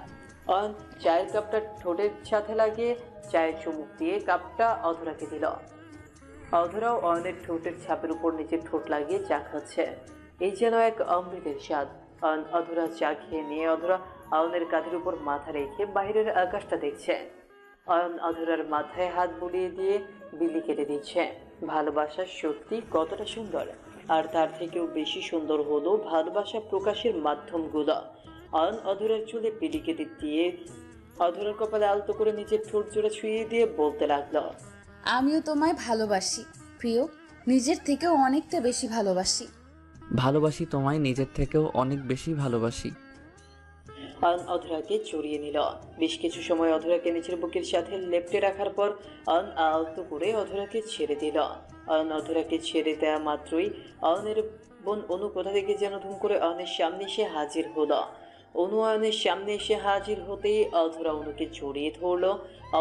অয়ন চায়ের কাপটা ঠোঁটের সাথে লাগিয়ে চায়ের চুমুক দিয়ে কাপটা অধরাকে দিল। অধরাও অয়নের ঠোঁটের ছাপের উপর নিজের ঠোঁট লাগিয়ে চা খাচ্ছে। এই যেন এক অমৃতের স্বাদ। অয়ন অধরা চা খেয়ে নিয়ে অধরা অয়নের কাঁধের উপর মাথা রেখে বাইরের আকাশটা দেখছে। অয়ন অধরার মাথায় হাত বুলিয়ে দিয়ে বিলি কেটে দিচ্ছে। ভালোবাসা সত্যি কতটা সুন্দর, আর তার থেকেও বেশি সুন্দর হলো ভালোবাসা প্রকাশের মাধ্যমগুলো। অয়ন অধরার চুলে বিলি কেটে দিয়ে অধরার কপালে আলতো করে নিজের ঠোঁট জোড়া ছুঁয়ে দিয়ে বলতে লাগলো, আমিও তোমায় ভালোবাসি প্রিয়, নিজের থেকেও অনেকটা বেশি ভালোবাসি। ভালোবাসি তোমায় নিজের থেকেও অনেক বেশি ভালোবাসি। অয়ন অধরাকে জড়িয়ে নিল। বেশ কিছু সময় অধরাকে নিজের বুকের সাথে লেপ্টে রাখার পর অয়ন আলতো করে অধরাকে ছেড়ে দিল। অয়ন অধরাকে ছেড়ে দেওয়া মাত্রই অয়নের বোন অনু কোথা থেকে যেন ধুম করে অয়নের সামনে এসে হাজির হলো। অনু অয়নের সামনে এসে হাজির হতেই অধরা অনুকে জড়িয়ে ধরলো।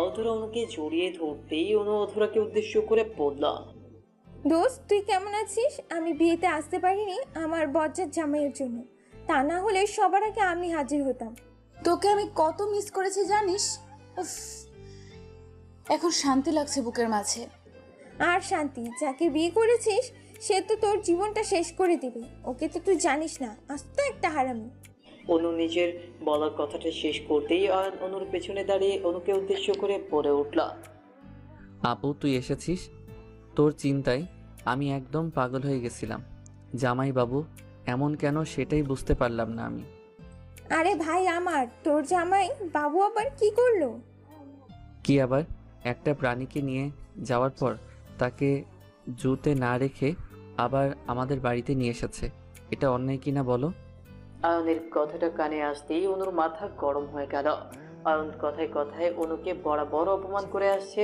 অধরা অনুকে জড়িয়ে ধরতেই অনু অধরাকে উদ্দেশ্য করে বলল, দোস্ত, তুই কেমন আছিস? আমি বিয়েতে আসতে পারিনি আমার বজ্জাত জামাইয়ের জন্য, তা না হলে সবার আগে আমি হাজির হতাম। তোকে আমি কত মিস করেছি জানিস? উফ, এখন শান্তি লাগছে বুকের মাঝে। আর শান্তি, যাকে বিয়ে করেছিস সে তো তোর জীবনটা শেষ করে দিবে। ওকে তো তুই জানিস না, আস্ত একটা হারামি। অনু নিজের বলার কথাটা শেষ করতেই অয়ন অনুর পেছনে দাঁড়িয়ে অনুকে উদ্দেশ্য করে পড়ে উঠল। আপু তুই এসেছিস? তোর চিন্তায় আমি একদম পাগল হয়ে গেছিলাম। জামাই বাবু এমন কেন সেটাই বুঝতে পারলাম না আমি। আরে ভাই আমার, তোর জামাই বাবু আবার কি করলো? কি আবার? একটা প্রাণীকে নিয়ে যাওয়ার পর তাকে জুতে না রেখে আবার আমাদের বাড়িতে নিয়ে এসেছে। এটা অন্যায় কিনা বলো? অয়নের কথাটা কানে আসতেই অনুর মাথা গরম হয়ে গেল। অয়ন কথায় কথায় অনুকে বরাবর অপমান করে আসছে।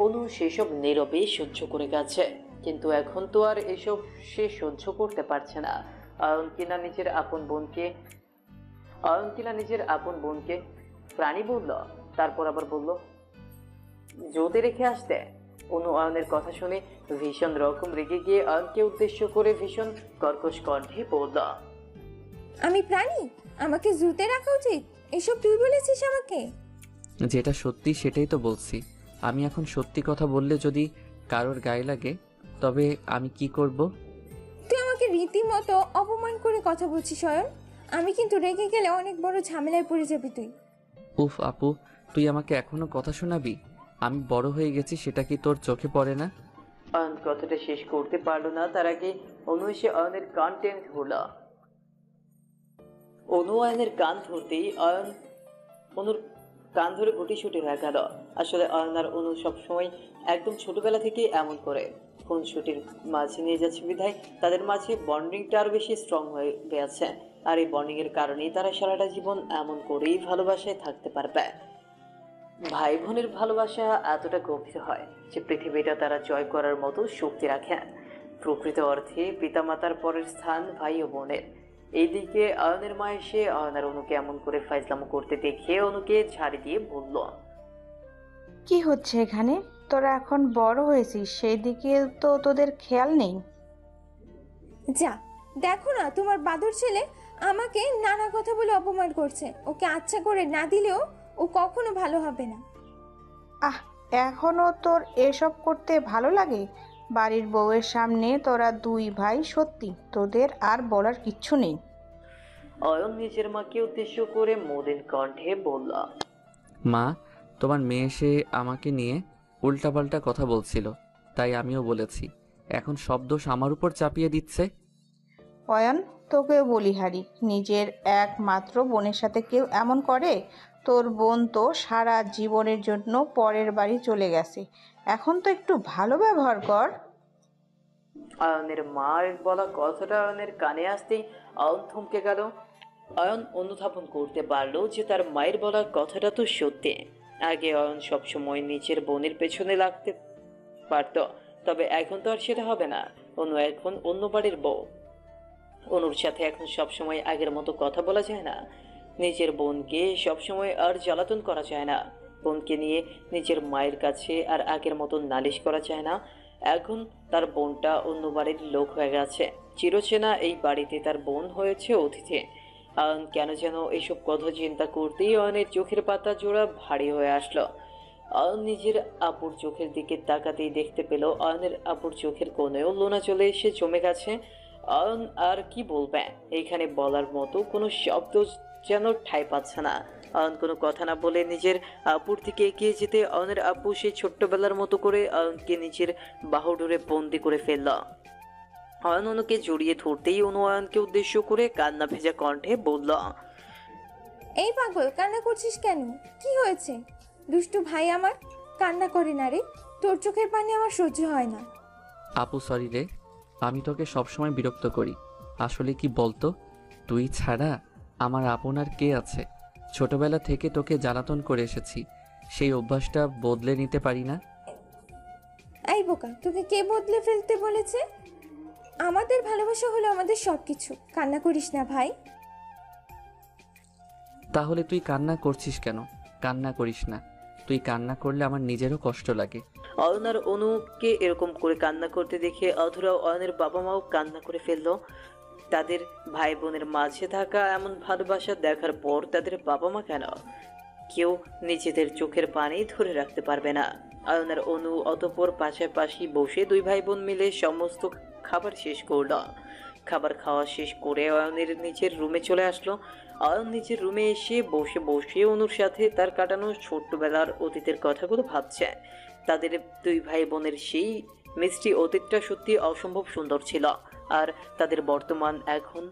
অনু সেসব নীরবে সহ্য করে গেছে, কিন্তু এখন তো আর এসব সে সহ্য করতে পারছে না। অয়ন কিনা নিজের আপন বোনকে প্রাণী বলল, তারপর আবার বলল জোতে রেখে আসতে। অনু অয়নের কথা শুনে ভীষণ রকম রেগে গিয়ে অয়নকে উদ্দেশ্য করে ভীষণ কর্কশ কণ্ঠে বলল, আমি প্রাণী? আমাকে জুতে রাখা উচিত? এসব তুই বলেছিস আমাকে? যেটা সত্যি সেটাই তো বলছি। আমি এখন সত্যি কথা বললে যদি কারোর গায়ে লাগে তবে আমি কি করব? তুই আমাকে রীতিমতো অপমান করে কথা বলছিস অয়ন। আমি কিন্তু রেগে গেলে অনেক বড় ঝামেলায় পড়ে যাবি তুই। উফ আপু, তুই আমাকে এখনো কথা শোনাবি? আমি বড় হয়ে গেছি সেটা কি তোর চোখে পড়ে না? অয়ন কথাটা শেষ করতে পারলো না, তার আগে অনু এসে অয়নের কান টেনে ধরল। অনু অয়নের কান ধরতেই অয়ন অনুর কান ধরে গুটিসুটি হয়ে গেল। আসলে অয়ন আর অনু সবসময় একদম ছোটবেলা থেকে এমন করে খুনসুটির মাঝে নিয়ে যাচ্ছে বিধায় তাদের মাঝে বন্ডিংটা আরো বেশি স্ট্রং হয়ে গেছে। আর এই বন্ডিং এর কারণেই তারা সারাটা জীবন এমন করেই ভালোবাসায় থাকতে পারবে। ভাই বোনের ভালোবাসা এতটা গভীর হয় যে পৃথিবীটা তারা জয় করার মতো শক্তি রাখে। প্রকৃত অর্থে পিতামাতার পরের স্থান ভাই ও বোনের। এইদিকে অয়নের মা এসে অয়ন আর অনুকে এমন করে ফাইজলামো করতে দেখে অনুকে ঝাড়ি দিয়ে বলল, কি হচ্ছে এখানে? তোরা এখন বড় হয়েছিস, সেই দিকে তো তোদের খেয়াল নেই। যা দেখো না, তোমার বাদর ছেলে আমাকে নানা কথা বলে অপমান করছে। ওকে আচ্ছা করে না দিলেও ও কখনো ভালো হবে না। আহ, এখনো তোর এসব করতে ভালো লাগে? বাড়ির বউয়ের সামনে তোরা দুই ভাই, সত্যি তোদের আর বলার কিচ্ছু নেই। অয়ন নিজের মাকে উদ্দেশ্য করে মলিন কণ্ঠে বলল, মা, তোমার মেয়ে এসে আমাকে নিয়ে উল্টাপাল্টা কথা বলছিল, তাই আমিও বলেছি। এখন সব দোষ আমার উপর চাপিয়ে দিচ্ছে। অয়ন, তোকেও বলি হারি, নিজের একমাত্র বোনের সাথে কেউ এমন করে? তোর বোন তো সারা জীবনের জন্য পরের বাড়ি চলে গেছে, এখন তো একটু ভালো ব্যবহার কর। অয়নের মায়ের বলা কথাটা অয়নের কানে আসতেই অয়ন থমকে গেল। অয়ন অনুধাবন করতে পারলো যে তার মায়ের বলা কথাটা তো সত্যি। আগে অয়ন সবসময় নিজের বোনের পেছনে লাগতে পারত, তবে এখন তো আর সেটা হবে না। অনু এখন অন্য বাড়ির বউ। অনুর সাথে এখন সবসময় আগের মতো কথা বলা যায় না। নিজের বোনকে সবসময় আর জ্বালাতন করা যায় না। বোনকে নিয়ে নিজের মায়ের কাছে আর আগের মতো নালিশ করা যায় না। এখন তার বোনটা অন্য বাড়ির লোক হয়ে গেছে। চিরচেনা এই বাড়িতে তার বোন হয়েছে অতিথি। অয়ন কেন যেন এইসব কথা চিন্তা করতেই অয়নের চোখের পাতা জোড়া ভারী হয়ে আসলো। অয়ন নিজের আপুর চোখের দিকে তাকাতেই দেখতে পেল অয়নের আপুর চোখের কোণেও লোনা চলে এসে জমে গেছে। অয়ন আর কি বলবে, এইখানে বলার মতো কোনো শব্দ যেন ঠাঁই পাচ্ছে না। অয়ন কোনো কথা না বলে নিজের আপুর দিকে এগিয়ে যেতে অয়নের আপু সেই ছোট্টবেলার মতো করে অয়নকে নিজের বাহুডোরে বন্দি করে ফেলল। অয়ন অনুকে জড়িয়ে ধরতেই অনু অয়নকে উদ্দেশ্য করে কান্না ভেজা কণ্ঠে বলল, এই পাগল, কান্না করছিস কেন? কি হয়েছে? দুষ্টু ভাই আমার, কান্না করে না রে। তোর চোখের পানি আমার সহ্য হয় না। আপু সরি রে, আমি তোকে সবসময় বিরক্ত করি। আসলে কি বলতো, তুই ছাড়া আমার আপনার কে আছে? ছোটবেলা থেকে তোকে জ্বালাতন করে এসেছি, সেই অভ্যাসটা বদলে নিতে পারি না। এই বোকা, তোকে কে বদলে ফেলতে বলেছে? আমাদের ভালোবাসা হলো আমাদের সবকিছু। কান্না করিস না ভাই। তাহলে তুই কান্না করছিস কেন? কান্না করিস না, তুই কান্না করলে আমার নিজেরও কষ্ট লাগে। অয়ন আর অনুকে এরকম করে কান্না করতে দেখে অধরা অয়নের বাবা মাও কান্না করে ফেললো। তাদের ভাই বোনের মাঝে থাকা এমন ভালোবাসা দেখার পর তাদের বাবা মা কেন কেউ নিজেদের চোখের পানি ধরে রাখতে পারবে না। অয়ন আর অনু অতঃপর পাশাপাশি বসে দুই ভাই বোন মিলে সমস্ত খাবার শেষ করলো। খাবার খাওয়া শেষ করে অয়নের নিচের রুমে চলে আসলো। অয়ন নিজের রুমে এসে বসে বসে অনুর সাথে তার কাটানো ছোট্টবেলার অতীতের কথাগুলো ভাবছে। তাদের দুই ভাই বোনের সেই মিষ্টি অতীতটা সত্যি অসম্ভব সুন্দর ছিল। আর তাদের বর্তমান এখন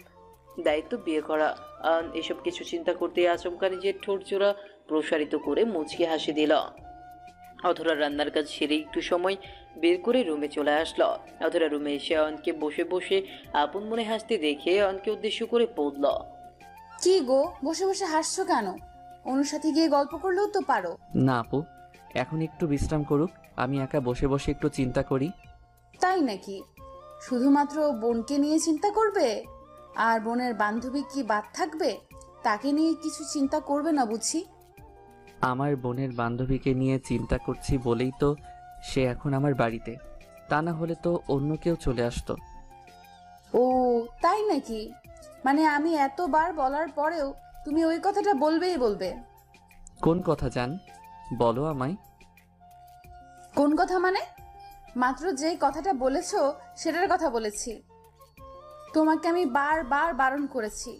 দায়িত্ব বিয়ে করা। অয়ন এসব কিছু চিন্তা করতে আচমকা নিজের ঠোঁট জোড়া প্রসারিত করে মুচকি হাসি দিল। অধরা রান্নার কাজ সেরে একটু সময় বের করে রুমে চলে আসলো। অধরা রুমে এসে অয়নকে বসে বসে আপন মনে হাসতে দেখে অয়নকে উদ্দেশ্য করে বলল, কি গো, বসে বসে হাসছো কেন? অনুর সাথে গিয়ে গল্প করলেও তো পারো। না আপু, এখন একটু বিশ্রাম করুক, আমি একা বসে বসে একটু চিন্তা করি। তাই নাকি? শুধুমাত্র বোনকে নিয়ে চিন্তা করবে? আর বোনের বান্ধবী কি বাদ থাকবে? তাকে নিয়ে কিছু চিন্তা করবে না বুঝি? আমার বোনের বান্ধবীকে নিয়ে চিন্তা করছি বলেই তো সে এখন আমার বাড়িতে, তা না হলে তো অন্য কেউ চলে আসতো। ও তাই নাকি? মানে আমি এতবার বলার পরেও তুমি ওই কথাটা বলবেই বলবে? কোন কথা জান, বলো আমায়। কোন কথা মানে? মাত্র যে কথাটা বলেছো সেটার কথা বলেছি। তোমাকে আমি বারবার বারণ করেছি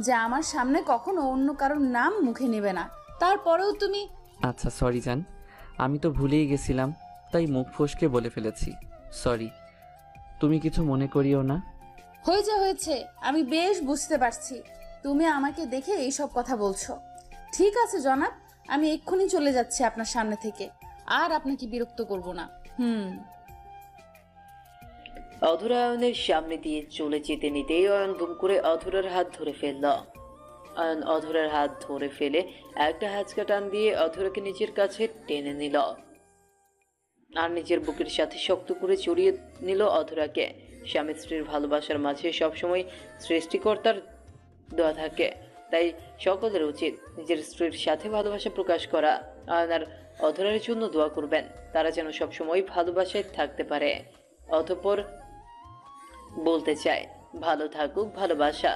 যে আমার সামনে কখনো অন্য কারোর নাম মুখে নেবে না, তারপরেও তুমি। আচ্ছা সরি জান, আমি তো ভুলেই গেছিলাম, তাই মুখ ফসকে বলে ফেলেছি, সরি। তুমি কিছু মনে করিও না। হয়েছে, আমি বেশ বুঝতে পারছি তুমি আমাকে দেখে এইসব কথা বলছো। ঠিক আছে জনাব, আমি এক্ষুনি চলে যাচ্ছি আপনার সামনে থেকে, আর আপনাকে বিরক্ত করব না। অধরা অয়নের সামনে দিয়ে চলে যেতে নিতেই অয়ন দুম করে অধরার হাত ধরে ফেলল। অয়ন অধরার হাত ধরে ফেলে একটা হ্যাচকা টান দিয়ে অধরাকে নিজের কাছে টেনে নিল আর নিজের বুকের সাথে শক্ত করে জড়িয়ে নিল অধরাকে। স্বামী স্ত্রীর ভালোবাসার মাঝে সবসময় সৃষ্টিকর্তার দোয়া থাকে, তাই সকলের উচিত নিজের স্ত্রীর সাথে ভালোবাসা প্রকাশ করা। অয়ন আর অধরার জন্য দোয়া করবেন, তারা যেন সবসময় ভালোবাসায় থাকতে পারে। অতঃপর বলতে চায়, ভালো থাকুক ভালোবাসা।